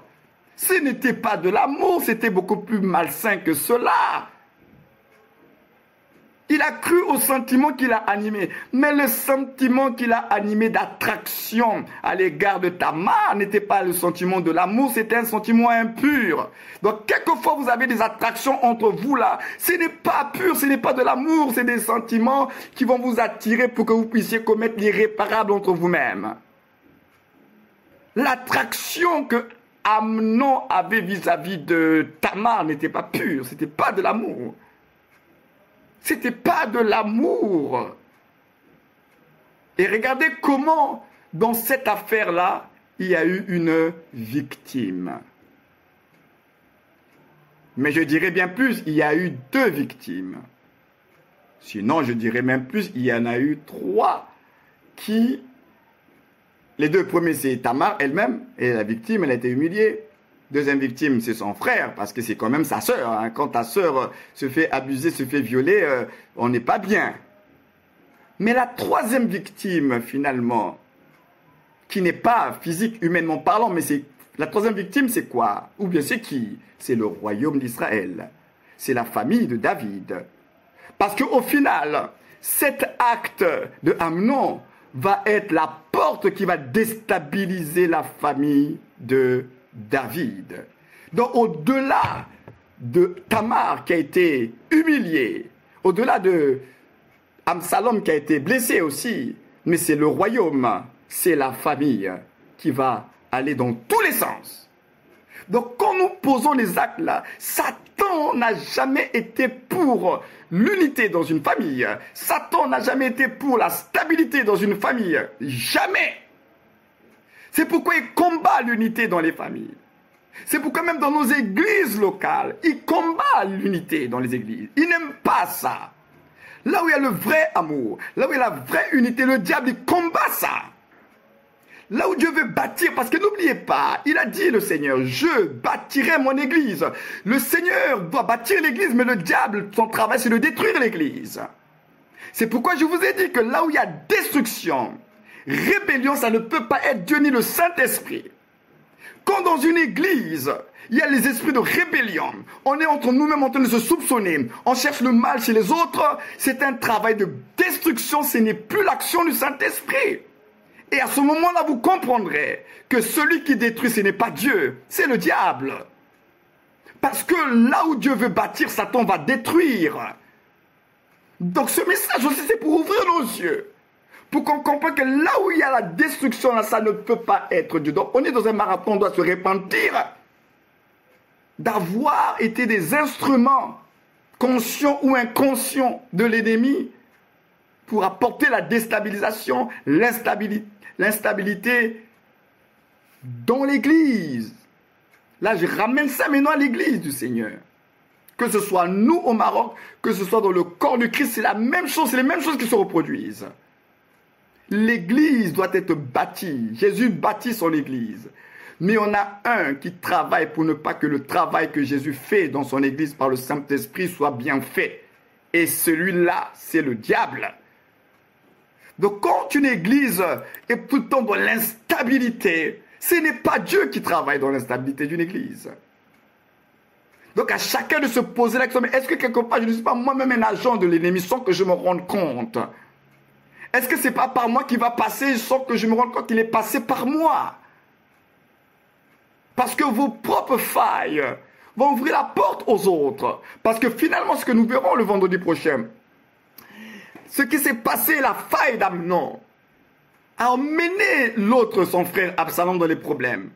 Ce n'était pas de l'amour, c'était beaucoup plus malsain que cela. Il a cru au sentiment qui l'a animé. Mais le sentiment qui l'a animé d'attraction à l'égard de Tamar n'était pas le sentiment de l'amour, c'était un sentiment impur. Donc, quelquefois, vous avez des attractions entre vous là. Ce n'est pas pur, ce n'est pas de l'amour, c'est des sentiments qui vont vous attirer pour que vous puissiez commettre l'irréparable entre vous-même. L'attraction que Amnon avait vis-à-vis de Tamar n'était pas pure, ce n'était pas de l'amour. C'était pas de l'amour. Et regardez comment, dans cette affaire-là, il y a eu une victime. Mais je dirais bien plus, il y a eu 2 victimes. Sinon, je dirais même plus, il y en a eu 3 qui... Les 2 premiers, c'est Tamar elle-même, et la victime, elle a été humiliée. Deuxième victime, c'est son frère, parce que c'est quand même sa sœur. Hein. Quand ta sœur se fait abuser, se fait violer, on n'est pas bien. Mais la 3e victime, finalement, qui n'est pas physique, humainement parlant, mais c'est la 3e victime, c'est quoi? Ou bien c'est qui? C'est le royaume d'Israël. C'est la famille de David. Parce qu'au final, cet acte de Amnon va être la porte qui va déstabiliser la famille de David. Donc au-delà de Tamar qui a été humilié, au-delà de Absalom qui a été blessé aussi, mais c'est le royaume, c'est la famille qui va aller dans tous les sens. Donc quand nous posons les actes là, Satan n'a jamais été pour l'unité dans une famille. Satan n'a jamais été pour la stabilité dans une famille. Jamais. C'est pourquoi il combat l'unité dans les familles. C'est pourquoi même dans nos églises locales, il combat l'unité dans les églises. Il n'aime pas ça. Là où il y a le vrai amour, là où il y a la vraie unité, le diable, il combat ça. Là où Dieu veut bâtir, parce que n'oubliez pas, il a dit le Seigneur, je bâtirai mon église. Le Seigneur doit bâtir l'église, mais le diable, son travail, c'est de détruire l'église. C'est pourquoi je vous ai dit que là où il y a destruction, rébellion, ça ne peut pas être Dieu ni le Saint-Esprit. Quand dans une église, il y a les esprits de rébellion, on est entre nous-mêmes en train de se soupçonner, on cherche le mal chez les autres, c'est un travail de destruction, ce n'est plus l'action du Saint-Esprit. Et à ce moment-là, vous comprendrez que celui qui détruit, ce n'est pas Dieu, c'est le diable. Parce que là où Dieu veut bâtir, Satan va détruire. Donc ce message aussi, c'est pour ouvrir nos yeux. Pour qu'on comprenne que là où il y a la destruction, là, ça ne peut pas être Dieu. Donc on est dans un marathon, on doit se repentir d'avoir été des instruments conscients ou inconscients de l'ennemi pour apporter la déstabilisation, l'instabilité dans l'église. Là, je ramène ça maintenant à l'église du Seigneur. Que ce soit nous au Maroc, que ce soit dans le corps du Christ, c'est la même chose, c'est les mêmes choses qui se reproduisent. L'église doit être bâtie. Jésus bâtit son église. Mais on a un qui travaille pour ne pas que le travail que Jésus fait dans son église par le Saint-Esprit soit bien fait. Et celui-là, c'est le diable. Donc quand une église est tout le temps dans l'instabilité, ce n'est pas Dieu qui travaille dans l'instabilité d'une église. Donc à chacun de se poser la question, mais est-ce que quelque part je ne suis pas moi-même un agent de l'ennemi sans que je me rende compte? Est-ce que ce n'est pas par moi qu'il va passer sans que je me rende compte qu'il est passé par moi? Parce que vos propres failles vont ouvrir la porte aux autres. Parce que finalement, ce que nous verrons le vendredi prochain, ce qui s'est passé, la faille d'Amnon, a emmené l'autre, son frère Absalom, dans les problèmes.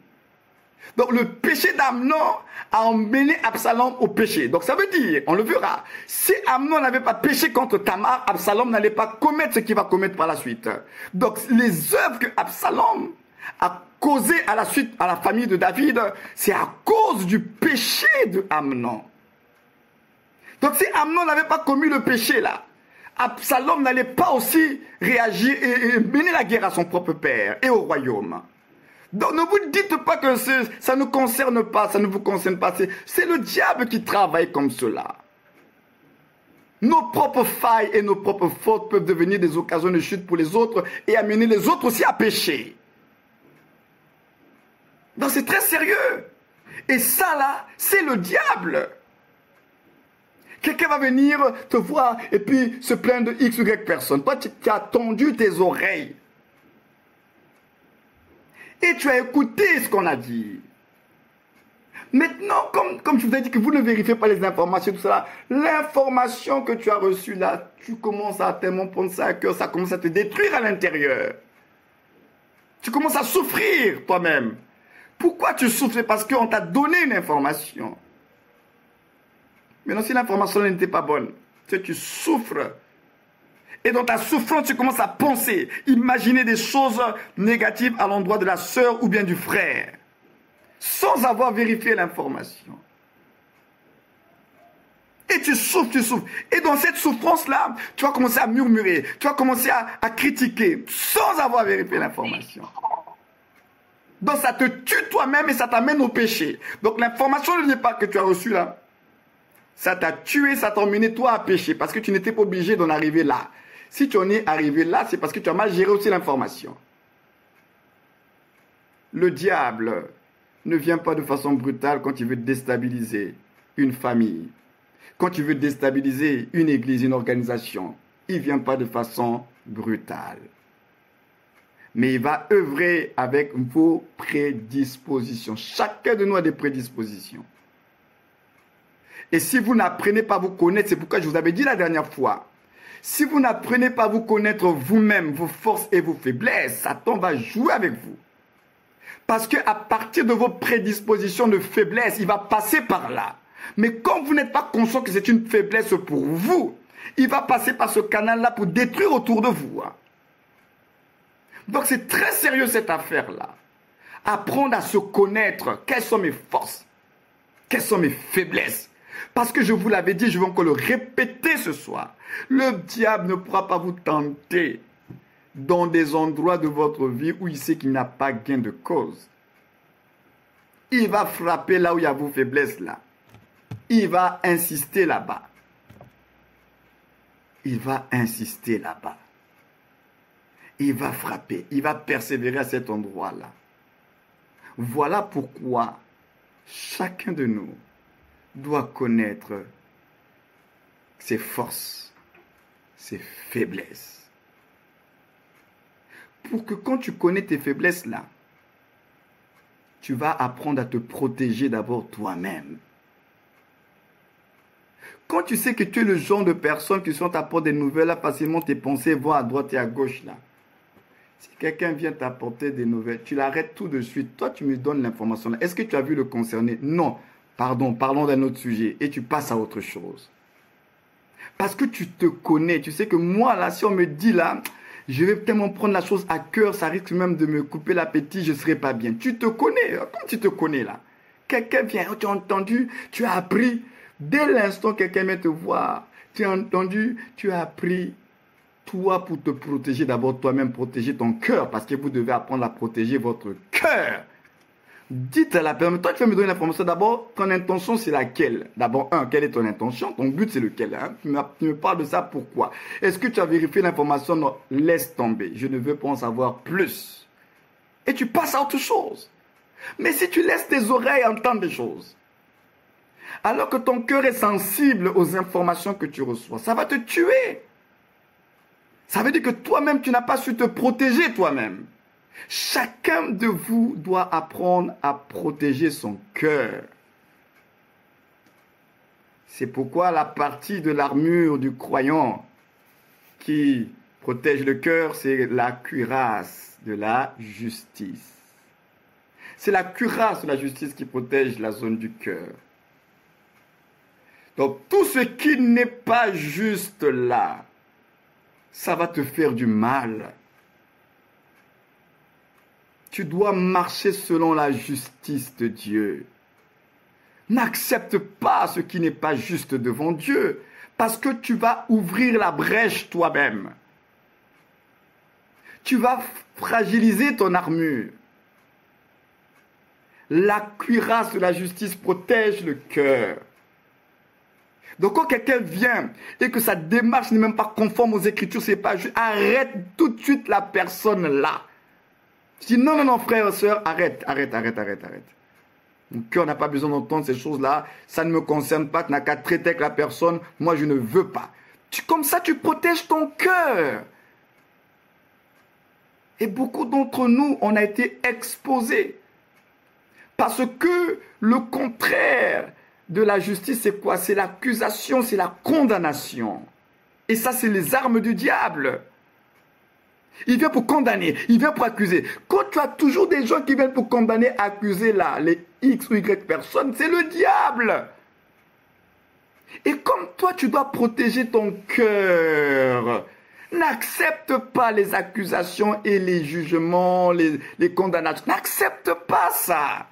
Donc le péché d'Amnon a emmené Absalom au péché. Donc ça veut dire, on le verra, si Amnon n'avait pas péché contre Tamar, Absalom n'allait pas commettre ce qu'il va commettre par la suite. Donc les œuvres que Absalom a causées à la suite à la famille de David, c'est à cause du péché de Amnon. Donc si Amnon n'avait pas commis le péché là, Absalom n'allait pas aussi réagir et mener la guerre à son propre père et au royaume. Donc ne vous dites pas que ça ne concerne pas, ça ne vous concerne pas. C'est le diable qui travaille comme cela. Nos propres failles et nos propres fautes peuvent devenir des occasions de chute pour les autres et amener les autres aussi à pécher. Donc c'est très sérieux. Et ça là, c'est le diable. Quelqu'un va venir te voir et puis se plaindre de X ou Y personne. Toi, tu as tendu tes oreilles. Et tu as écouté ce qu'on a dit. Maintenant, comme je vous ai dit que vous ne vérifiez pas les informations, tout cela, l'information que tu as reçue là, tu commences à tellement prendre ça à cœur, ça commence à te détruire à l'intérieur. Tu commences à souffrir toi-même. Pourquoi tu souffres? Parce qu'on t'a donné une information. Maintenant, si l'information n'était pas bonne, tu souffres. Et dans ta souffrance, tu commences à penser, imaginer des choses négatives à l'endroit de la sœur ou bien du frère, sans avoir vérifié l'information. Et tu souffres, tu souffres. Et dans cette souffrance-là, tu vas commencer à murmurer, tu vas commencer à critiquer, sans avoir vérifié l'information. Donc ça te tue toi-même et ça t'amène au péché. Donc l'information de départ que tu as reçue là, ça t'a tué, ça t'a emmené toi à pécher, parce que tu n'étais pas obligé d'en arriver là. Si tu en es arrivé là, c'est parce que tu as mal géré aussi l'information. Le diable ne vient pas de façon brutale quand il veut déstabiliser une famille, quand il veut déstabiliser une église, une organisation. Il ne vient pas de façon brutale. Mais il va œuvrer avec vos prédispositions. Chacun de nous a des prédispositions. Et si vous n'apprenez pas à vous connaître, c'est pourquoi je vous avais dit la dernière fois, si vous n'apprenez pas à vous connaître vous-même, vos forces et vos faiblesses, Satan va jouer avec vous. Parce qu'à partir de vos prédispositions de faiblesse, il va passer par là. Mais comme vous n'êtes pas conscient que c'est une faiblesse pour vous, il va passer par ce canal-là pour détruire autour de vous. Donc c'est très sérieux cette affaire-là. Apprendre à se connaître. Quelles sont mes forces? Quelles sont mes faiblesses? Parce que je vous l'avais dit, je vais encore le répéter ce soir. Le diable ne pourra pas vous tenter dans des endroits de votre vie où il sait qu'il n'a pas gain de cause. Il va frapper là où il y a vos faiblesses là. Il va insister là-bas. Il va insister là-bas. Il va frapper. Il va persévérer à cet endroit-là. Voilà pourquoi chacun de nous doit connaître ses forces, ses faiblesses. Pour que quand tu connais tes faiblesses là, tu vas apprendre à te protéger d'abord toi-même. Quand tu sais que tu es le genre de personne qui sont t'apporter des nouvelles, là, facilement tes pensées vont à droite et à gauche là. Si quelqu'un vient t'apporter des nouvelles, tu l'arrêtes tout de suite. Toi, tu me donnes l'information là. Est-ce que tu as vu le concerné? Non. Pardon, parlons d'un autre sujet. Et tu passes à autre chose. Parce que tu te connais. Tu sais que moi, là, si on me dit là, je vais tellement prendre la chose à cœur, ça risque même de me couper l'appétit, je ne serai pas bien. Tu te connais. Comme tu te connais là. Quelqu'un vient, tu as entendu, tu as appris. Dès l'instant que quelqu'un vient te voir, tu as entendu, tu as appris. Toi, pour te protéger, d'abord toi-même, protéger ton cœur. Parce que vous devez apprendre à protéger votre cœur. Dites à la personne, toi tu vas me donner l'information, d'abord, ton intention c'est laquelle? D'abord, quelle est ton intention? Ton but c'est lequel? Tu me parles de ça, pourquoi? Est-ce que tu as vérifié l'information? Non, laisse tomber, je ne veux pas en savoir plus. Et tu passes à autre chose. Mais si tu laisses tes oreilles entendre des choses, alors que ton cœur est sensible aux informations que tu reçois, ça va te tuer. Ça veut dire que toi-même, tu n'as pas su te protéger toi-même. Chacun de vous doit apprendre à protéger son cœur. C'est pourquoi la partie de l'armure du croyant qui protège le cœur, c'est la cuirasse de la justice. C'est la cuirasse de la justice qui protège la zone du cœur. Donc tout ce qui n'est pas juste là, ça va te faire du mal. Tu dois marcher selon la justice de Dieu. N'accepte pas ce qui n'est pas juste devant Dieu. Parce que tu vas ouvrir la brèche toi-même. Tu vas fragiliser ton armure. La cuirasse de la justice protège le cœur. Donc quand quelqu'un vient et que sa démarche n'est même pas conforme aux Écritures, c'est pas juste, arrête tout de suite la personne là. Je dis non, non, non, frère et soeur, arrête. Mon cœur n'a pas besoin d'entendre ces choses-là. Ça ne me concerne pas. Tu n'as qu'à traiter avec la personne. Moi, je ne veux pas. Comme ça, tu protèges ton cœur. Et beaucoup d'entre nous, on a été exposés. Parce que le contraire de la justice, c'est quoi? C'est l'accusation, c'est la condamnation. Et ça, c'est les armes du diable. Il vient pour condamner, il vient pour accuser. Quand tu as toujours des gens qui viennent pour condamner, accuser là, les X ou Y personnes, c'est le diable. Et comme toi, tu dois protéger ton cœur, n'accepte pas les accusations et les jugements, les condamnations. N'accepte pas ça.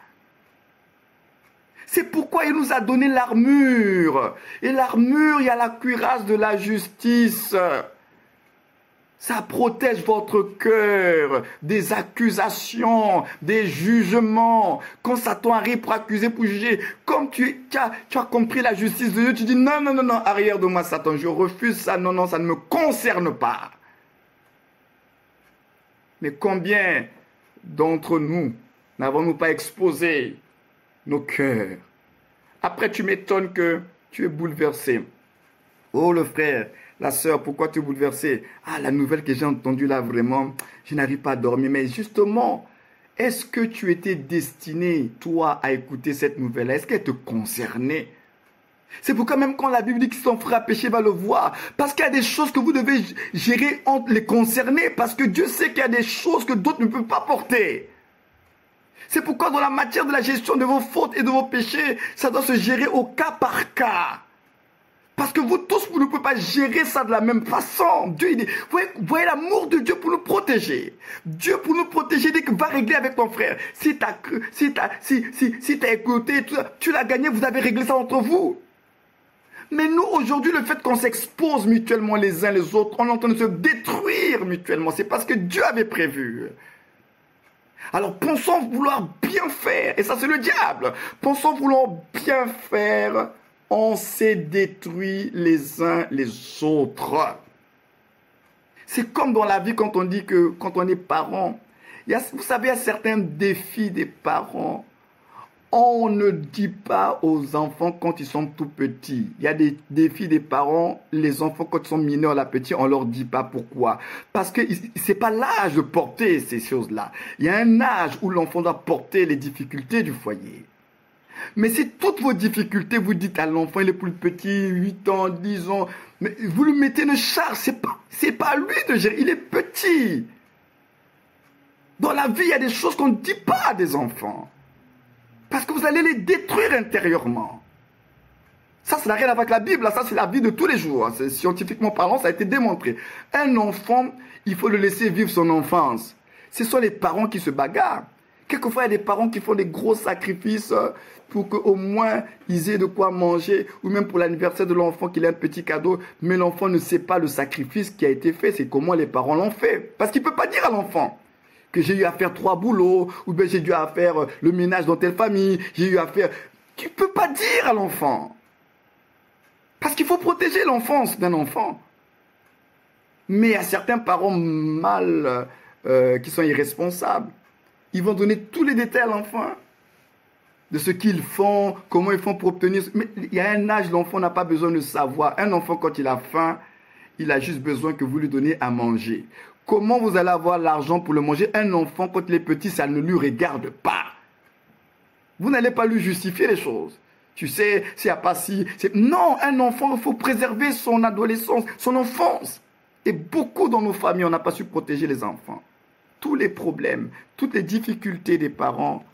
C'est pourquoi il nous a donné l'armure. Et l'armure, il y a la cuirasse de la justice. Ça protège votre cœur des accusations, des jugements. Quand Satan arrive pour accuser, pour juger, comme tu as compris la justice de Dieu, tu dis non, non, non, non, arrière de moi Satan, je refuse ça, non, non, ça ne me concerne pas. Mais combien d'entre nous n'avons-nous pas exposé nos cœurs? Après, tu m'étonnes que tu es bouleversé. Oh, le frère, la sœur, pourquoi tu es bouleversé? Ah, la nouvelle que j'ai entendue là, vraiment, je n'arrive pas à dormir. Mais justement, est-ce que tu étais destiné, toi, à écouter cette nouvelle-là? Est-ce qu'elle te concernait? C'est pourquoi même quand la Bible dit que si ton frère a péché, va le voir. Parce qu'il y a des choses que vous devez gérer entre les concernés. Parce que Dieu sait qu'il y a des choses que d'autres ne peuvent pas porter. C'est pourquoi dans la matière de la gestion de vos fautes et de vos péchés, ça doit se gérer au cas par cas. Parce que vous tous, vous ne pouvez pas gérer ça de la même façon. Dieu, il dit, vous voyez l'amour de Dieu pour nous protéger. Dieu pour nous protéger, il dit que va régler avec ton frère. Si tu as écouté, tu l'as gagné, vous avez réglé ça entre vous. Mais nous, aujourd'hui, le fait qu'on s'expose mutuellement les uns les autres, on est en train de se détruire mutuellement. C'est parce que Dieu avait prévu. Alors, pensons vouloir bien faire. Et ça, c'est le diable. Pensons vouloir bien faire. On s'est détruit les uns les autres. C'est comme dans la vie quand on dit que quand on est parent, vous savez, il y a certains défis des parents. On ne dit pas aux enfants quand ils sont tout petits. Il y a des défis des parents, les enfants quand ils sont mineurs, là, petits, on leur dit pas pourquoi. Parce que c'est pas l'âge de porter ces choses-là. Il y a un âge où l'enfant doit porter les difficultés du foyer. Mais si toutes vos difficultés, vous dites à l'enfant, il est plus petit, 8 ans, 10 ans, mais vous lui mettez une charge, c'est pas à lui de gérer, il est petit. Dans la vie, il y a des choses qu'on ne dit pas à des enfants. Parce que vous allez les détruire intérieurement. Ça n'a rien à voir avec la Bible, ça c'est la vie de tous les jours. Scientifiquement parlant, ça a été démontré. Un enfant, il faut le laisser vivre son enfance. Ce sont les parents qui se bagarrent. Quelquefois, il y a des parents qui font des gros sacrifices pour qu'au moins ils aient de quoi manger, ou même pour l'anniversaire de l'enfant qu'il ait un petit cadeau, mais l'enfant ne sait pas le sacrifice qui a été fait, c'est comment les parents l'ont fait. Parce qu'il ne peut pas dire à l'enfant que j'ai eu à faire 3 boulots, ou bien j'ai dû à faire le ménage dans telle famille, j'ai eu à faire... Tu ne peux pas dire à l'enfant. Parce qu'il faut protéger l'enfance d'un enfant. Mais il y a certains parents mal, qui sont irresponsables. Ils vont donner tous les détails à l'enfant de ce qu'ils font, comment ils font pour obtenir... Mais il y a un âge, l'enfant n'a pas besoin de savoir. Un enfant, quand il a faim, il a juste besoin que vous lui donniez à manger. Comment vous allez avoir l'argent pour le manger? Un enfant, quand il est petit, ça ne lui regarde pas. Vous n'allez pas lui justifier les choses. Tu sais, s'il n'y a pas si... Non, un enfant, il faut préserver son adolescence, son enfance. Et beaucoup dans nos familles, on n'a pas su protéger les enfants. Tous les problèmes, toutes les difficultés des parents,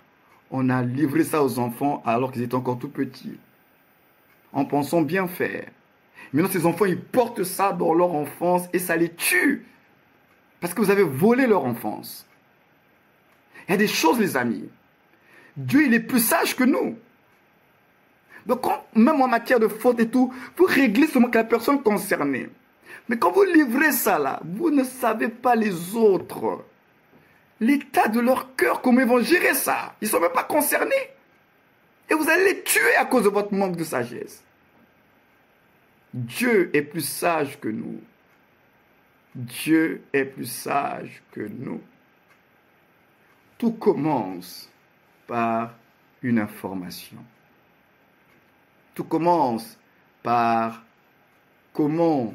on a livré ça aux enfants alors qu'ils étaient encore tout petits. En pensant bien faire. Maintenant, ces enfants, ils portent ça dans leur enfance et ça les tue. Parce que vous avez volé leur enfance. Il y a des choses, les amis. Dieu, il est plus sage que nous. Donc, même en matière de faute et tout, vous réglez seulement que la personne concernée. Mais quand vous livrez ça là, vous ne savez pas les autres. L'état de leur cœur, comment ils vont gérer ça. Ils ne sont même pas concernés. Et vous allez les tuer à cause de votre manque de sagesse. Dieu est plus sage que nous. Dieu est plus sage que nous. Tout commence par une information. Tout commence par comment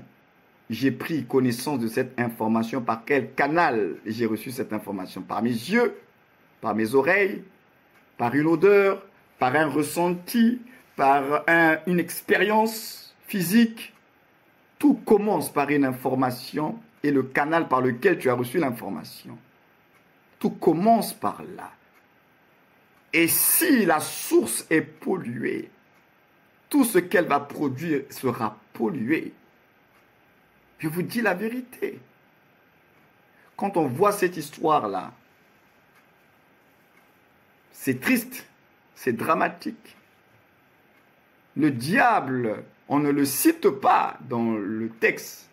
j'ai pris connaissance de cette information, par quel canal j'ai reçu cette information. Par mes yeux, par mes oreilles, par une odeur, par un ressenti, par une expérience physique. Tout commence par une information et le canal par lequel tu as reçu l'information. Tout commence par là. Et si la source est polluée, tout ce qu'elle va produire sera pollué. Je vous dis la vérité. Quand on voit cette histoire-là, c'est triste, c'est dramatique. Le diable, on ne le cite pas dans le texte,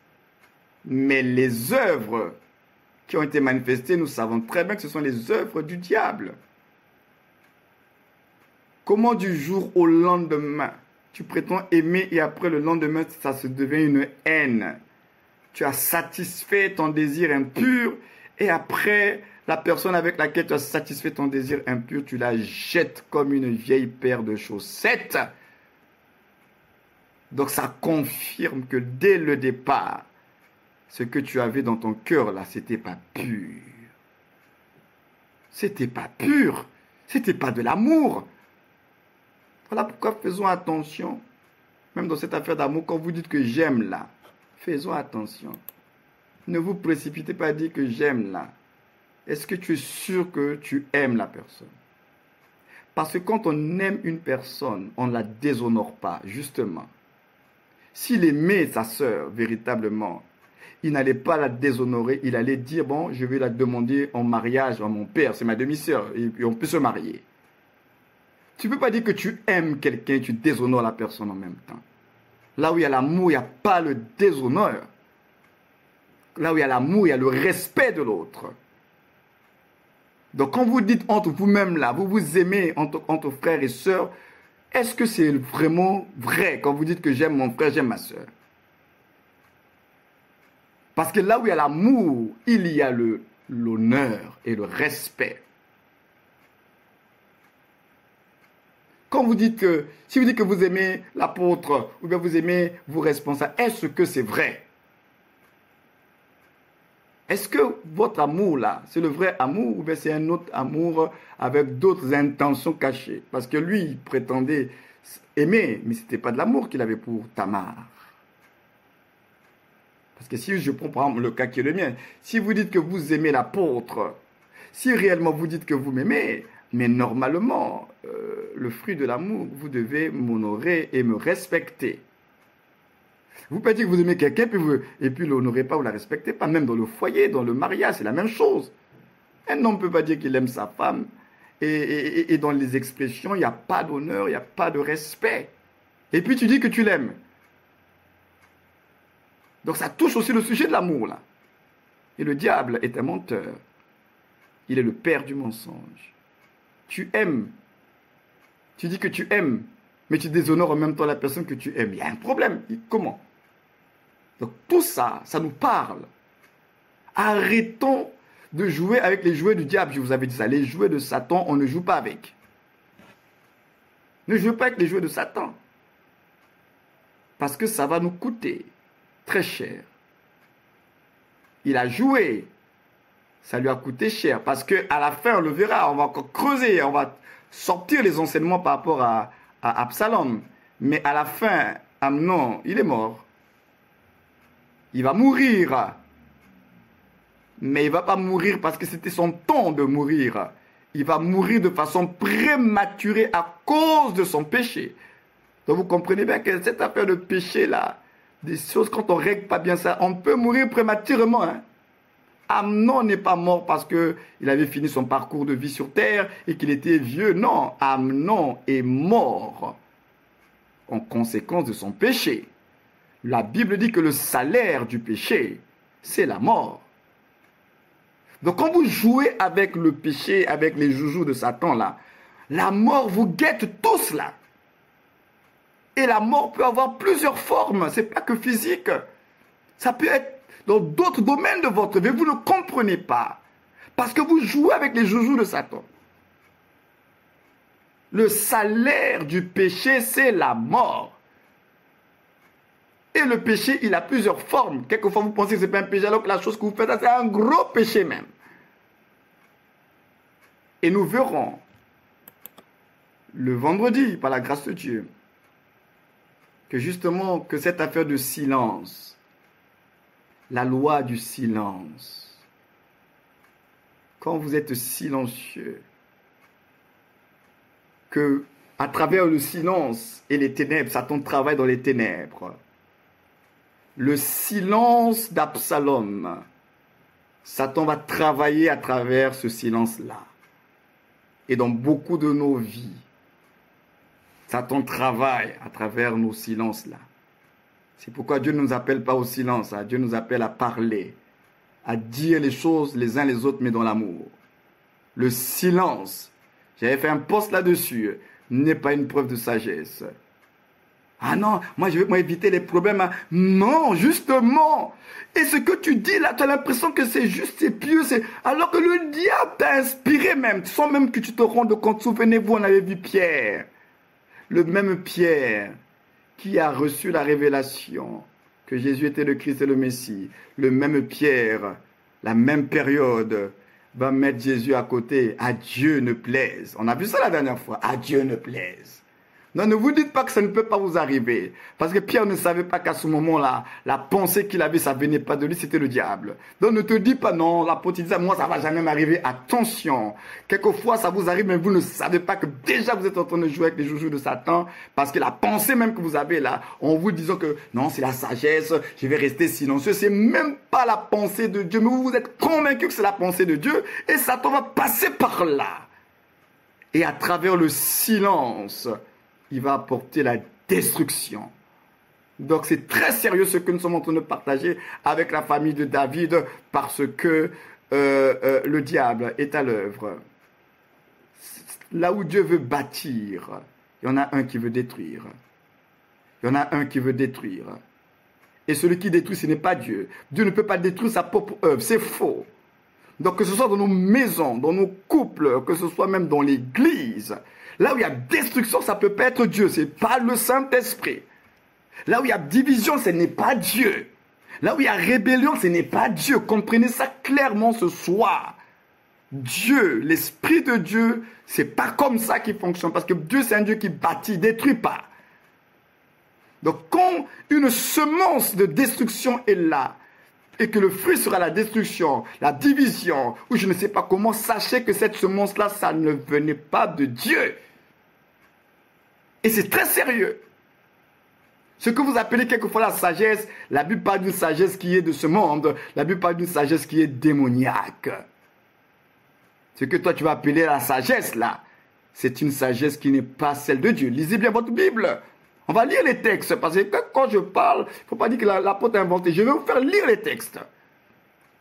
mais les œuvres qui ont été manifestées, nous savons très bien que ce sont les œuvres du diable. Comment du jour au lendemain, tu prétends aimer et après le lendemain, ça se devient une haine. Tu as satisfait ton désir impur et après, la personne avec laquelle tu as satisfait ton désir impur, tu la jettes comme une vieille paire de chaussettes. Donc ça confirme que dès le départ, ce que tu avais dans ton cœur là, c'était pas pur. C'était pas pur. C'était pas de l'amour. Voilà pourquoi faisons attention. Même dans cette affaire d'amour, quand vous dites que j'aime là, faisons attention. Ne vous précipitez pas à dire que j'aime là. Est-ce que tu es sûr que tu aimes la personne? Parce que quand on aime une personne, on ne la déshonore pas, justement. S'il aimait sa sœur véritablement, il n'allait pas la déshonorer, il allait dire, bon, je vais la demander en mariage à mon père, c'est ma demi-sœur, et on peut se marier. Tu ne peux pas dire que tu aimes quelqu'un et tu déshonores la personne en même temps. Là où il y a l'amour, il n'y a pas le déshonneur. Là où il y a l'amour, il y a le respect de l'autre. Donc quand vous dites entre vous-même là, vous vous aimez entre frères et sœurs, est-ce que c'est vraiment vrai quand vous dites que j'aime mon frère, j'aime ma sœur? Parce que là où il y a l'amour, il y a l'honneur et le respect. Quand vous dites que, si vous dites que vous aimez l'apôtre, ou bien vous aimez vos responsables, est-ce que c'est vrai? Est-ce que votre amour là, c'est le vrai amour ou bien c'est un autre amour avec d'autres intentions cachées? Parce que lui, il prétendait aimer, mais ce n'était pas de l'amour qu'il avait pour Tamar. Parce que si je prends par exemple le cas qui est le mien, si vous dites que vous aimez l'apôtre, si réellement vous dites que vous m'aimez, mais normalement, le fruit de l'amour, vous devez m'honorer et me respecter. Vous pouvez dire que vous aimez quelqu'un et puis l'honorez pas ou la respectez pas. Même dans le foyer, dans le mariage, c'est la même chose. Un homme ne peut pas dire qu'il aime sa femme et dans les expressions, il n'y a pas d'honneur, il n'y a pas de respect. Et puis tu dis que tu l'aimes. Donc ça touche aussi le sujet de l'amour là. Et le diable est un menteur. Il est le père du mensonge. Tu aimes. Tu dis que tu aimes, mais tu déshonores en même temps la personne que tu aimes. Il y a un problème. Comment? Donc tout ça, ça nous parle. Arrêtons de jouer avec les jouets du diable. Je vous avais dit ça. Les jouets de Satan, on ne joue pas avec. Ne jouez pas avec les jouets de Satan. Parce que ça va nous coûter très cher. Il a joué. Ça lui a coûté cher. Parce qu'à la fin, on le verra. On va encore creuser. On va sortir les enseignements par rapport à Absalom. Mais à la fin, Amnon, il est mort. Il va mourir. Mais il ne va pas mourir parce que c'était son temps de mourir. Il va mourir de façon prématurée à cause de son péché. Donc vous comprenez bien que cette affaire de péché-là, des choses, quand on ne règle pas bien ça, on peut mourir prématurément. Hein? Amnon n'est pas mort parce qu'il avait fini son parcours de vie sur terre et qu'il était vieux. Non, Amnon est mort en conséquence de son péché. La Bible dit que le salaire du péché, c'est la mort. Donc quand vous jouez avec le péché, avec les joujoux de Satan là, la mort vous guette tous là. Et la mort peut avoir plusieurs formes, c'est pas que physique. Ça peut être dans d'autres domaines de votre vie, vous ne comprenez pas. Parce que vous jouez avec les joujoux de Satan. Le salaire du péché, c'est la mort. Et le péché, il a plusieurs formes. Quelquefois, vous pensez que ce n'est pas un péché, alors que la chose que vous faites, c'est un gros péché même. Et nous verrons le vendredi, par la grâce de Dieu, que justement, que cette affaire de silence, la loi du silence, quand vous êtes silencieux, que à travers le silence et les ténèbres, Satan travaille dans les ténèbres. Le silence d'Absalom, Satan va travailler à travers ce silence-là. Et dans beaucoup de nos vies, Satan travaille à travers nos silences-là. C'est pourquoi Dieu ne nous appelle pas au silence, Dieu nous appelle à parler, à dire les choses les uns les autres, mais dans l'amour. Le silence, j'avais fait un post là-dessus, n'est pas une preuve de sagesse. Ah non, moi je vais éviter les problèmes. Non, justement. Et ce que tu dis là, tu as l'impression que c'est juste, c'est pieux. Alors que le diable t'a inspiré même, sans même que tu te rendes compte. Souvenez-vous, on avait vu Pierre. Le même Pierre qui a reçu la révélation que Jésus était le Christ et le Messie. Le même Pierre, la même période, va mettre Jésus à côté. À Dieu ne plaise. On a vu ça la dernière fois. À Dieu ne plaise. Non, ne vous dites pas que ça ne peut pas vous arriver. Parce que Pierre ne savait pas qu'à ce moment-là, la pensée qu'il avait, ça ne venait pas de lui, c'était le diable. Donc ne te dis pas non, l'apôtre disait, moi ça ne va jamais m'arriver. Attention, quelquefois ça vous arrive, mais vous ne savez pas que déjà vous êtes en train de jouer avec les joujoux de Satan. Parce que la pensée même que vous avez là, en vous disant que non, c'est la sagesse, je vais rester silencieux, c'est même pas la pensée de Dieu. Mais vous êtes convaincu que c'est la pensée de Dieu et Satan va passer par là. Et à travers le silence, il va apporter la destruction. Donc c'est très sérieux ce que nous sommes en train de partager avec la famille de David parce que le diable est à l'œuvre. Là où Dieu veut bâtir, il y en a un qui veut détruire. Il y en a un qui veut détruire. Et celui qui détruit, ce n'est pas Dieu. Dieu ne peut pas détruire sa propre œuvre, c'est faux. Donc que ce soit dans nos maisons, dans nos couples, que ce soit même dans l'église, là où il y a destruction, ça ne peut pas être Dieu, ce n'est pas le Saint-Esprit. Là où il y a division, ce n'est pas Dieu. Là où il y a rébellion, ce n'est pas Dieu. Comprenez ça clairement ce soir. Dieu, l'Esprit de Dieu, ce n'est pas comme ça qu'il fonctionne. Parce que Dieu, c'est un Dieu qui bâtit, ne détruit pas. Donc quand une semence de destruction est là, et que le fruit sera la destruction, la division, ou je ne sais pas comment, sachez que cette semence-là, ça ne venait pas de Dieu. Et c'est très sérieux. Ce que vous appelez quelquefois la sagesse, la Bible parle d'une sagesse qui est de ce monde, la Bible parle d'une sagesse qui est démoniaque. Ce que toi tu vas appeler la sagesse là, c'est une sagesse qui n'est pas celle de Dieu. Lisez bien votre Bible. On va lire les textes, parce que quand je parle, il ne faut pas dire que l'apôtre a inventé. Je vais vous faire lire les textes.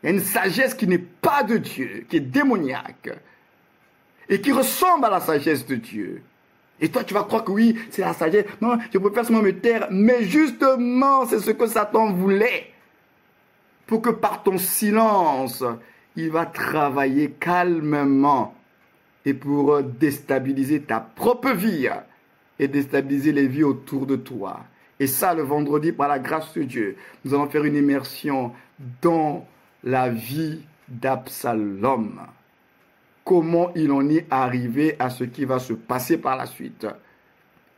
Il y a une sagesse qui n'est pas de Dieu, qui est démoniaque, et qui ressemble à la sagesse de Dieu. Et toi, tu vas croire que oui, c'est la sagesse. Non, je préfère seulement me taire. Mais justement, c'est ce que Satan voulait. Pour que par ton silence, il va travailler calmement. Et pour déstabiliser ta propre vie. Et déstabiliser les vies autour de toi. Et ça, le vendredi, par la grâce de Dieu, nous allons faire une immersion dans la vie d'Absalom. Comment il en est arrivé à ce qui va se passer par la suite.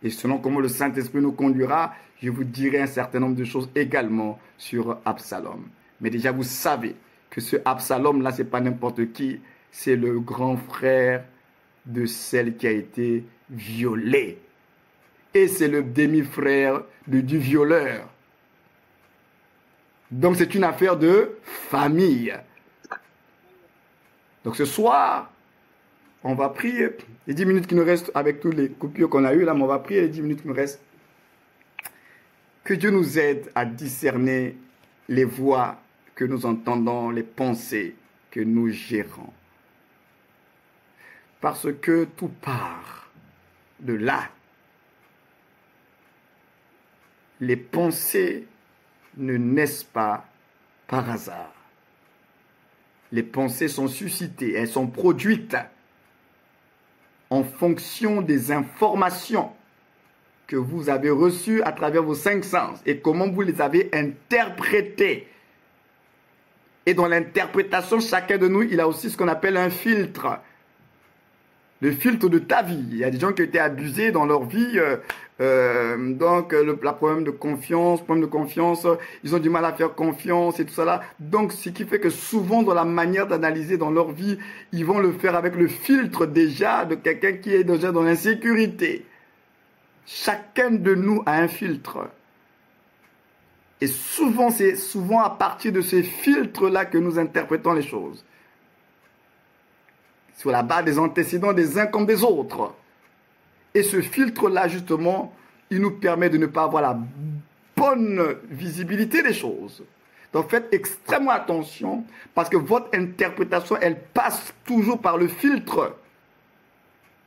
Et selon comment le Saint-Esprit nous conduira, je vous dirai un certain nombre de choses également sur Absalom. Mais déjà, vous savez que ce Absalom-là, ce n'est pas n'importe qui, c'est le grand frère de celle qui a été violée. Et c'est le demi-frère du violeur. Donc c'est une affaire de famille. Donc ce soir, on va prier. Les 10 minutes qui nous restent avec toutes les coupures qu'on a eues là, mais on va prier les 10 minutes qui nous restent. Que Dieu nous aide à discerner les voix que nous entendons, les pensées que nous gérons. Parce que tout part de là. Les pensées ne naissent pas par hasard. Les pensées sont suscitées, elles sont produites en fonction des informations que vous avez reçues à travers vos 5 sens et comment vous les avez interprétées. Et dans l'interprétation, chacun de nous, il a aussi ce qu'on appelle un filtre. Le filtre de ta vie. Il y a des gens qui ont été abusés dans leur vie. Le problème de confiance, ils ont du mal à faire confiance et tout ça là. Donc, ce qui fait que souvent, dans la manière d'analyser dans leur vie, ils vont le faire avec le filtre déjà de quelqu'un qui est déjà dans l'insécurité. Chacun de nous a un filtre. Et souvent, c'est souvent à partir de ces filtres-là que nous interprétons les choses. Sur la base des antécédents des uns comme des autres. Et ce filtre-là, justement, il nous permet de ne pas avoir la bonne visibilité des choses. Donc faites extrêmement attention, parce que votre interprétation, elle passe toujours par le filtre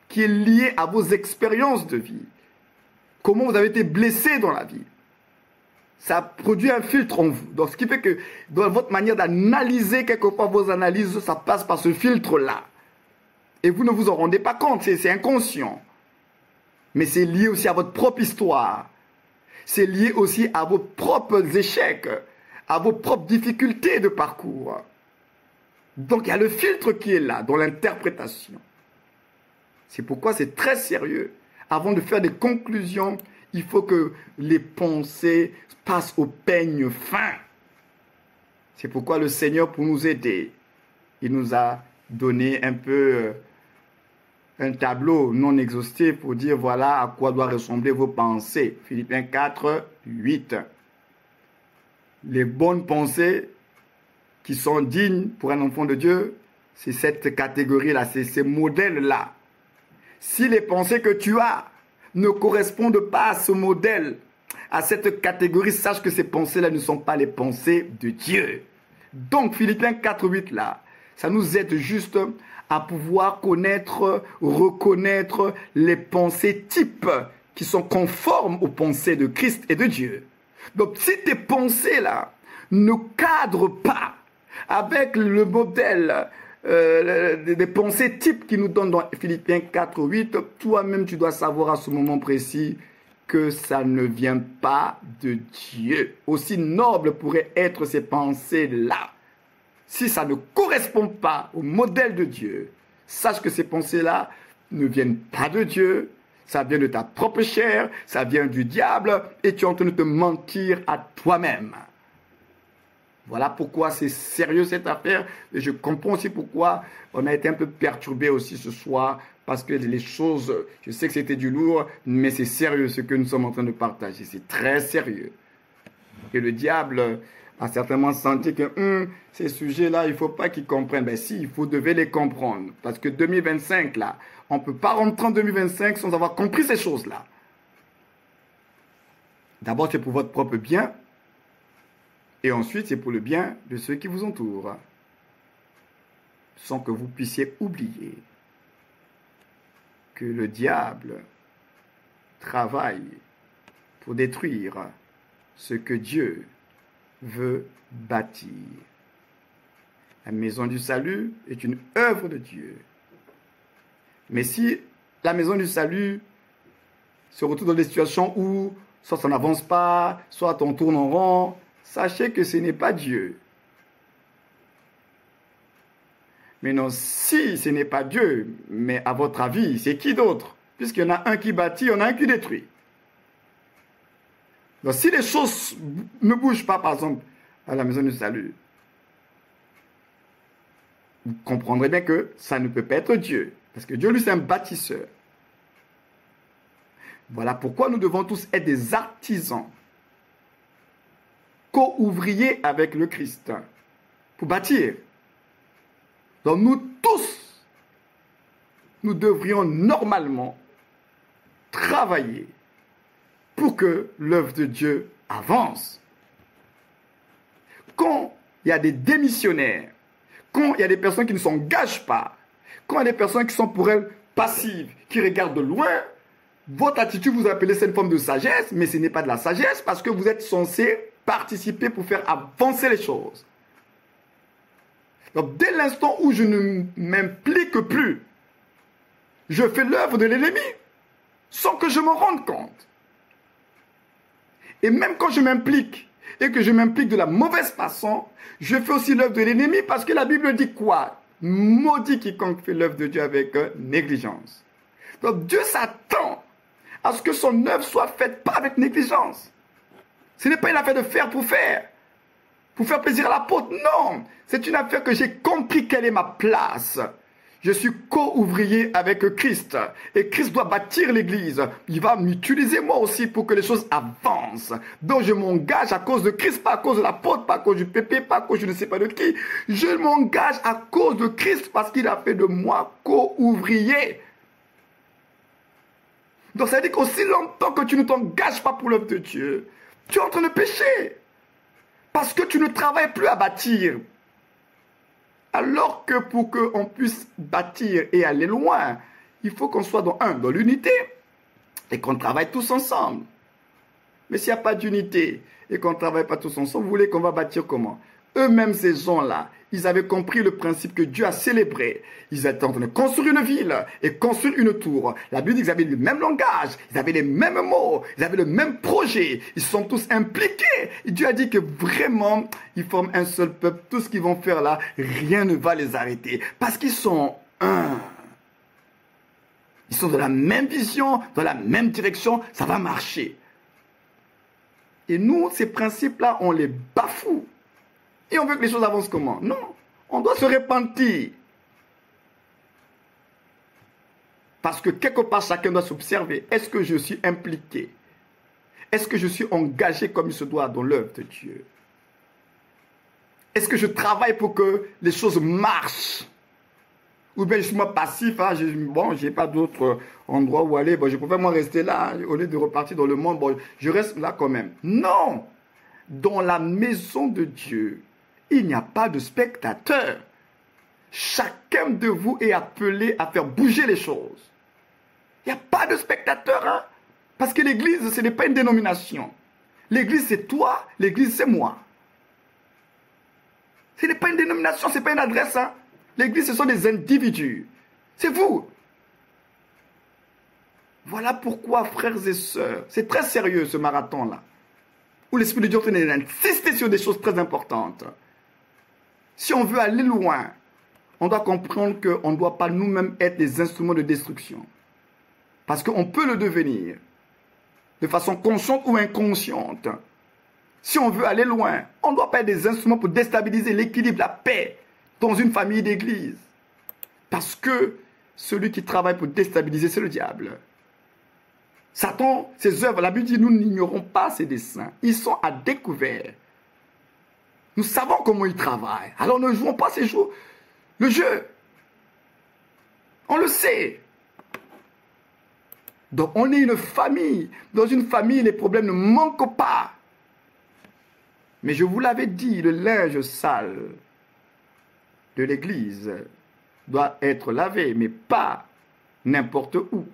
qui est lié à vos expériences de vie. Comment vous avez été blessé dans la vie. Ça produit un filtre en vous. Donc ce qui fait que dans votre manière d'analyser quelquefois vos analyses, ça passe par ce filtre-là. Et vous ne vous en rendez pas compte, c'est inconscient. Mais c'est lié aussi à votre propre histoire. C'est lié aussi à vos propres échecs, à vos propres difficultés de parcours. Donc il y a le filtre qui est là, dans l'interprétation. C'est pourquoi c'est très sérieux. Avant de faire des conclusions, il faut que les pensées passent au peigne fin. C'est pourquoi le Seigneur, pour nous aider, il nous a donné un peu un tableau non exhaustif pour dire voilà à quoi doivent ressembler vos pensées. Philippiens 4, 8. Les bonnes pensées qui sont dignes pour un enfant de Dieu, c'est cette catégorie-là, c'est ces modèles-là. Si les pensées que tu as ne correspondent pas à ce modèle, à cette catégorie, sache que ces pensées-là ne sont pas les pensées de Dieu. Donc Philippiens 4, 8 là, ça nous aide juste à pouvoir connaître, reconnaître les pensées types qui sont conformes aux pensées de Christ et de Dieu. Donc si tes pensées-là ne cadrent pas avec le modèle des pensées types qui nous donnent dans Philippiens 4, 8, toi-même tu dois savoir à ce moment précis que ça ne vient pas de Dieu. Aussi nobles pourraient être ces pensées-là. Si ça ne correspond pas au modèle de Dieu, sache que ces pensées-là ne viennent pas de Dieu, ça vient de ta propre chair, ça vient du diable, et tu es en train de te mentir à toi-même. Voilà pourquoi c'est sérieux cette affaire, et je comprends aussi pourquoi on a été un peu perturbé aussi ce soir, parce que les choses, je sais que c'était du lourd, mais c'est sérieux ce que nous sommes en train de partager, c'est très sérieux. Et le diable a certainement senti que ces sujets-là, il ne faut pas qu'ils comprennent. Ben si, vous devez les comprendre. Parce que 2025, là, on ne peut pas rentrer en 2025 sans avoir compris ces choses-là. D'abord, c'est pour votre propre bien. Et ensuite, c'est pour le bien de ceux qui vous entourent. Sans que vous puissiez oublier que le diable travaille pour détruire ce que Dieu veut bâtir. La maison du salut est une œuvre de Dieu. Mais si la maison du salut se retrouve dans des situations où soit ça n'avance pas, soit on tourne en rond, sachez que ce n'est pas Dieu. Mais non, si ce n'est pas Dieu, mais à votre avis, c'est qui d'autre? Puisqu'il y en a un qui bâtit, il y en a un qui détruit. Donc si les choses ne bougent pas, par exemple, à la maison du salut, vous comprendrez bien que ça ne peut pas être Dieu. Parce que Dieu, lui, c'est un bâtisseur. Voilà pourquoi nous devons tous être des artisans, co-ouvriers avec le Christ, pour bâtir. Donc nous tous, nous devrions normalement travailler pour que l'œuvre de Dieu avance. Quand il y a des démissionnaires, quand il y a des personnes qui ne s'engagent pas, quand il y a des personnes qui sont pour elles passives, qui regardent de loin, votre attitude, vous appelez ça une forme de sagesse, mais ce n'est pas de la sagesse parce que vous êtes censé participer pour faire avancer les choses. Donc, dès l'instant où je ne m'implique plus, je fais l'œuvre de l'ennemi sans que je me rende compte. Et même quand je m'implique et que je m'implique de la mauvaise façon, je fais aussi l'œuvre de l'ennemi parce que la Bible dit quoi? Maudit quiconque fait l'œuvre de Dieu avec négligence. Donc Dieu s'attend à ce que son œuvre soit faite pas avec négligence. Ce n'est pas une affaire de faire pour plaisir à l'apôtre. Non, c'est une affaire que j'ai compris quelle est ma place. Je suis co-ouvrier avec Christ. Et Christ doit bâtir l'église. Il va m'utiliser moi aussi pour que les choses avancent. Donc je m'engage à cause de Christ, pas à cause de l'apôtre, pas à cause du pépé, pas à cause je ne sais pas de qui. Je m'engage à cause de Christ parce qu'il a fait de moi co-ouvrier. Donc ça veut dire qu'aussi longtemps que tu ne t'engages pas pour l'œuvre de Dieu, tu es en train de pécher. Parce que tu ne travailles plus à bâtir. Alors que pour qu'on puisse bâtir et aller loin, il faut qu'on soit dans l'unité et qu'on travaille tous ensemble. Mais s'il n'y a pas d'unité et qu'on ne travaille pas tous ensemble, vous voulez qu'on va bâtir comment? Eux-mêmes, ces gens-là, ils avaient compris le principe que Dieu a célébré. Ils étaient en train de construire une ville et construire une tour. La Bible dit qu'ils avaient le même langage, ils avaient les mêmes mots, ils avaient le même projet. Ils sont tous impliqués. Et Dieu a dit que vraiment, ils forment un seul peuple. Tout ce qu'ils vont faire là, rien ne va les arrêter. Parce qu'ils sont un. Ils sont dans la même vision, dans la même direction. Ça va marcher. Et nous, ces principes-là, on les bafoue. Et on veut que les choses avancent comment? Non, on doit se repentir. Parce que quelque part, chacun doit s'observer. Est-ce que je suis impliqué? Est-ce que je suis engagé comme il se doit dans l'œuvre de Dieu? Est-ce que je travaille pour que les choses marchent? Ou bien je suis moi passif, hein, je n'ai pas d'autre endroit où aller, bon, je préfère moi rester là, au lieu de repartir dans le monde, bon, je reste là quand même. Non! Dans la maison de Dieu, il n'y a pas de spectateur. Chacun de vous est appelé à faire bouger les choses. Il n'y a pas de spectateur, hein? Parce que l'église, ce n'est pas une dénomination. L'église, c'est toi, l'église, c'est moi. Ce n'est pas une dénomination, ce n'est pas une adresse, hein? L'église, ce sont des individus. C'est vous. Voilà pourquoi, frères et sœurs, c'est très sérieux ce marathon-là. Où l'Esprit de Dieu est en train d'insister sur des choses très importantes. Si on veut aller loin, on doit comprendre qu'on ne doit pas nous-mêmes être des instruments de destruction. Parce qu'on peut le devenir, de façon consciente ou inconsciente. Si on veut aller loin, on ne doit pas être des instruments pour déstabiliser l'équilibre, la paix dans une famille d'église. Parce que celui qui travaille pour déstabiliser, c'est le diable. Satan, ses œuvres, la Bible dit, nous n'ignorons pas ses desseins. Ils sont à découvert. Nous savons comment il travaille. Alors ne jouons pas ces jours. Le jeu. On le sait. Donc on est une famille. Dans une famille, les problèmes ne manquent pas. Mais je vous l'avais dit, le linge sale de l'église doit être lavé, mais pas n'importe où.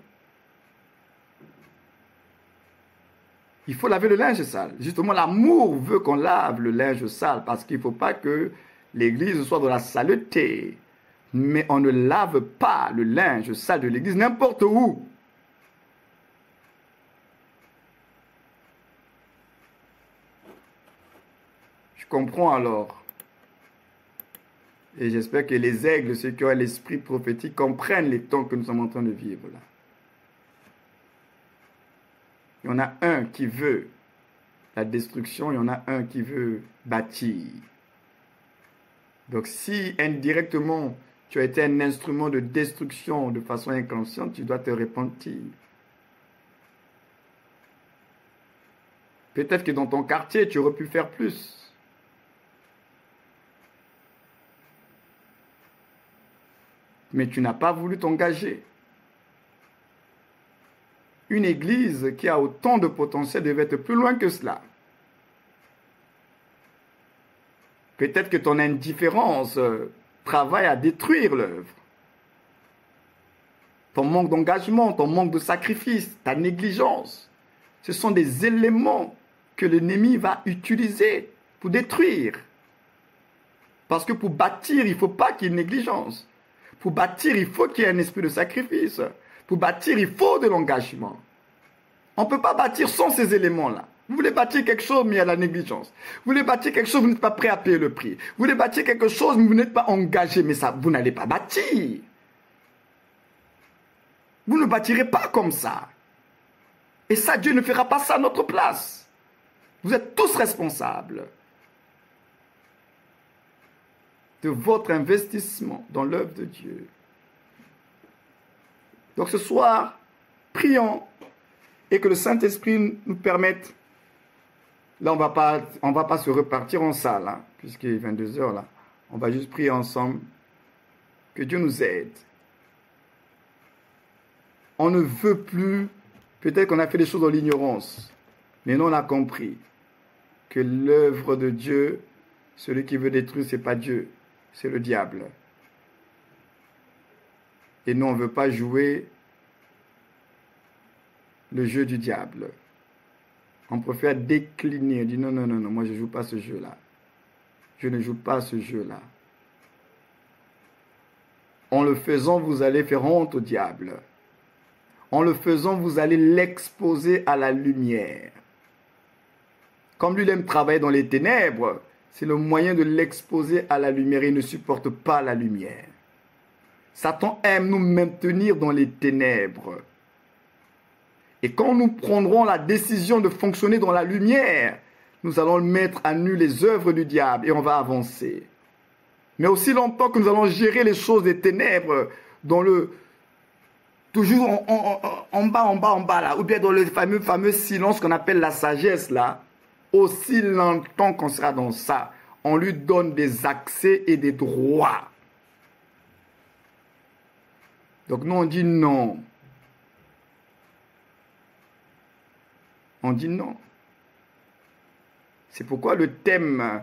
Il faut laver le linge sale. Justement, l'amour veut qu'on lave le linge sale parce qu'il ne faut pas que l'église soit dans la saleté. Mais on ne lave pas le linge sale de l'église n'importe où. Je comprends alors. Et j'espère que les aigles, ceux qui ont l'esprit prophétique, comprennent les temps que nous sommes en train de vivre là. Il y en a un qui veut la destruction, il y en a un qui veut bâtir. Donc si indirectement tu as été un instrument de destruction de façon inconsciente, tu dois te repentir. Peut-être que dans ton quartier, tu aurais pu faire plus. Mais tu n'as pas voulu t'engager. Une église qui a autant de potentiel devait être plus loin que cela. Peut-être que ton indifférence travaille à détruire l'œuvre. Ton manque d'engagement, ton manque de sacrifice, ta négligence, ce sont des éléments que l'ennemi va utiliser pour détruire. Parce que pour bâtir, il ne faut pas qu'il y ait une négligence. Pour bâtir, il faut qu'il y ait un esprit de sacrifice. Pour bâtir, il faut de l'engagement. On ne peut pas bâtir sans ces éléments-là. Vous voulez bâtir quelque chose, mais il y a la négligence. Vous voulez bâtir quelque chose, vous n'êtes pas prêt à payer le prix. Vous voulez bâtir quelque chose, mais vous n'êtes pas engagé. Mais ça, vous n'allez pas bâtir. Vous ne bâtirez pas comme ça. Et ça, Dieu ne fera pas ça à notre place. Vous êtes tous responsables de votre investissement dans l'œuvre de Dieu. Donc ce soir, prions et que le Saint-Esprit nous permette. Là, on va pas se repartir en salle, hein, puisqu'il est 22 heures là. On va juste prier ensemble. Que Dieu nous aide. On ne veut plus, peut-être qu'on a fait des choses dans l'ignorance, mais nous on a compris que l'œuvre de Dieu, celui qui veut détruire, ce n'est pas Dieu, c'est le diable. Et nous, on ne veut pas jouer le jeu du diable. On préfère décliner, on dit non, moi je ne joue pas ce jeu-là. Je ne joue pas ce jeu-là. En le faisant, vous allez faire honte au diable. En le faisant, vous allez l'exposer à la lumière. Comme lui, il aime travailler dans les ténèbres, c'est le moyen de l'exposer à la lumière. Il ne supporte pas la lumière. Satan aime nous maintenir dans les ténèbres. Et quand nous prendrons la décision de fonctionner dans la lumière, nous allons mettre à nu les œuvres du diable et on va avancer. Mais aussi longtemps que nous allons gérer les choses des ténèbres dans le... toujours en bas là, ou bien dans le fameux silence qu'on appelle la sagesse là, aussi longtemps qu'on sera dans ça, on lui donne des accès et des droits. Donc nous on dit non. On dit non. C'est pourquoi le thème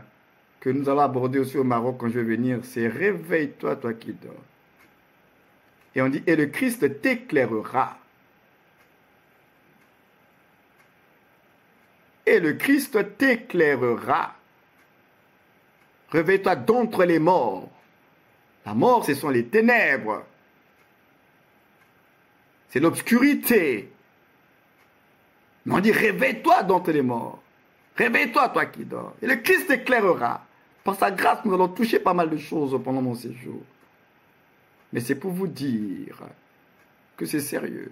que nous allons aborder aussi au Maroc quand je vais venir, c'est réveille-toi, toi qui dors. Et on dit, et le Christ t'éclairera. Et le Christ t'éclairera. Réveille-toi d'entre les morts. La mort, ce sont les ténèbres. C'est l'obscurité. Mais on dit, réveille-toi d'entre les morts. Réveille-toi, toi qui dors. Et le Christ t'éclairera. Par sa grâce, nous allons toucher pas mal de choses pendant mon séjour. Mais c'est pour vous dire que c'est sérieux.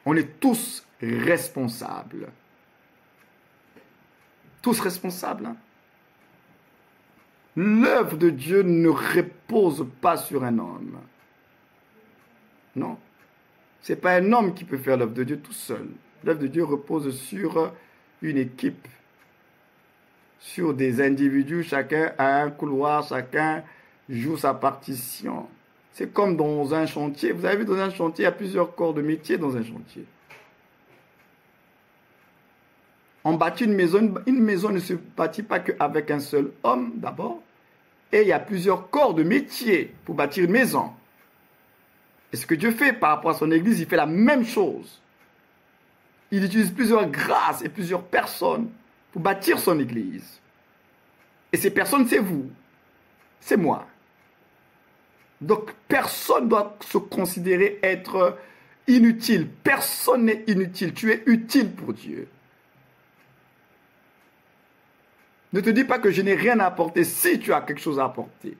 On est tous responsables. Tous responsables. Hein? L'œuvre de Dieu ne repose pas sur un homme. Non. Ce n'est pas un homme qui peut faire l'œuvre de Dieu tout seul. L'œuvre de Dieu repose sur une équipe. Sur des individus, chacun a un couloir, chacun joue sa partition. C'est comme dans un chantier. Vous avez vu, dans un chantier, il y a plusieurs corps de métier dans un chantier. On bâtit une maison ne se bâtit pas qu'avec un seul homme d'abord. Et il y a plusieurs corps de métier pour bâtir une maison. Et ce que Dieu fait par rapport à son église, il fait la même chose. Il utilise plusieurs grâces et plusieurs personnes pour bâtir son église. Et ces personnes, c'est vous. C'est moi. Donc, personne ne doit se considérer être inutile. Personne n'est inutile. Tu es utile pour Dieu. Ne te dis pas que je n'ai rien à apporter si tu as quelque chose à apporter.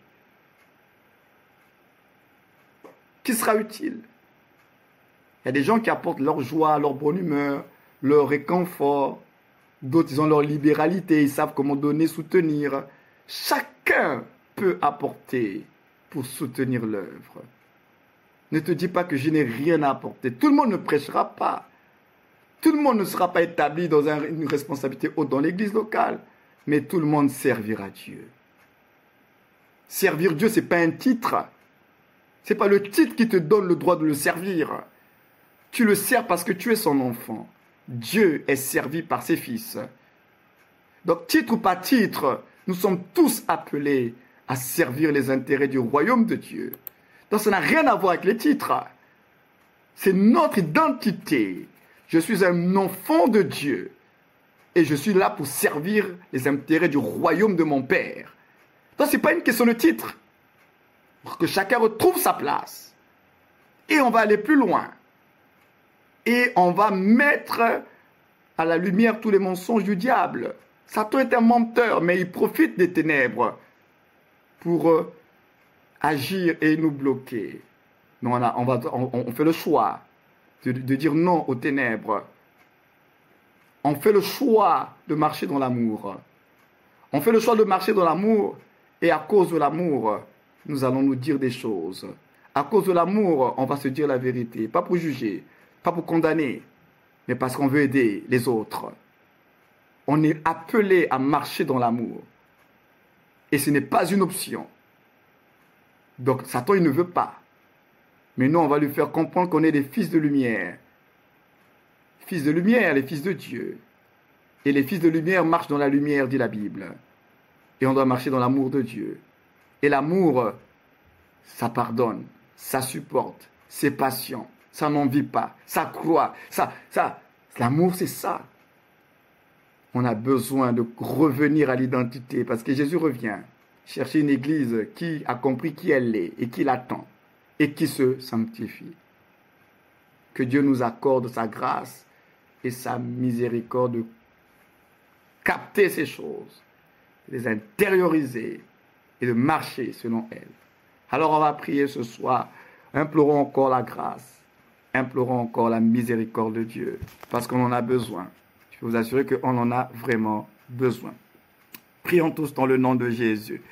Qui sera utile? Il y a des gens qui apportent leur joie, leur bonne humeur, leur réconfort. D'autres, ils ont leur libéralité, ils savent comment donner, soutenir. Chacun peut apporter pour soutenir l'œuvre. Ne te dis pas que je n'ai rien à apporter. Tout le monde ne prêchera pas. Tout le monde ne sera pas établi dans une responsabilité haute dans l'église locale. Mais tout le monde servira Dieu. Servir Dieu, ce n'est pas un titre. Ce n'est pas le titre qui te donne le droit de le servir. Tu le sers parce que tu es son enfant. Dieu est servi par ses fils. Donc, titre ou pas titre, Nous sommes tous appelés à servir les intérêts du royaume de Dieu. Donc ça n'a rien à voir avec les titres. C'est notre identité. Je suis un enfant de Dieu. Et je suis là pour servir les intérêts du royaume de mon Père. Donc ce n'est pas une question de titre. Pour que chacun retrouve sa place. Et on va aller plus loin. Et on va mettre à la lumière tous les mensonges du diable. Satan est un menteur, mais il profite des ténèbres pour agir et nous bloquer. Non, on fait le choix de dire non aux ténèbres. On fait le choix de marcher dans l'amour. On fait le choix de marcher dans l'amour et à cause de l'amour, nous allons nous dire des choses. À cause de l'amour, on va se dire la vérité. Pas pour juger, pas pour condamner, mais parce qu'on veut aider les autres. On est appelé à marcher dans l'amour. Et ce n'est pas une option. Donc Satan, il ne veut pas. Mais nous, on va lui faire comprendre qu'on est des fils de lumière. Fils de lumière, les fils de Dieu. Et les fils de lumière marchent dans la lumière, dit la Bible. Et on doit marcher dans l'amour de Dieu. Et l'amour, ça pardonne, ça supporte, c'est patient, ça n'envie pas, ça croit. L'amour, c'est ça. On a besoin de revenir à l'identité parce que Jésus revient chercher une église qui a compris qui elle est et qui l'attend et qui se sanctifie. Que Dieu nous accorde sa grâce et sa miséricorde de capter ces choses, de les intérioriser et de marcher selon elles. Alors on va prier ce soir, implorons encore la grâce, implorons encore la miséricorde de Dieu parce qu'on en a besoin. Je peux vous assurer qu'on en a vraiment besoin. Prions tous dans le nom de Jésus.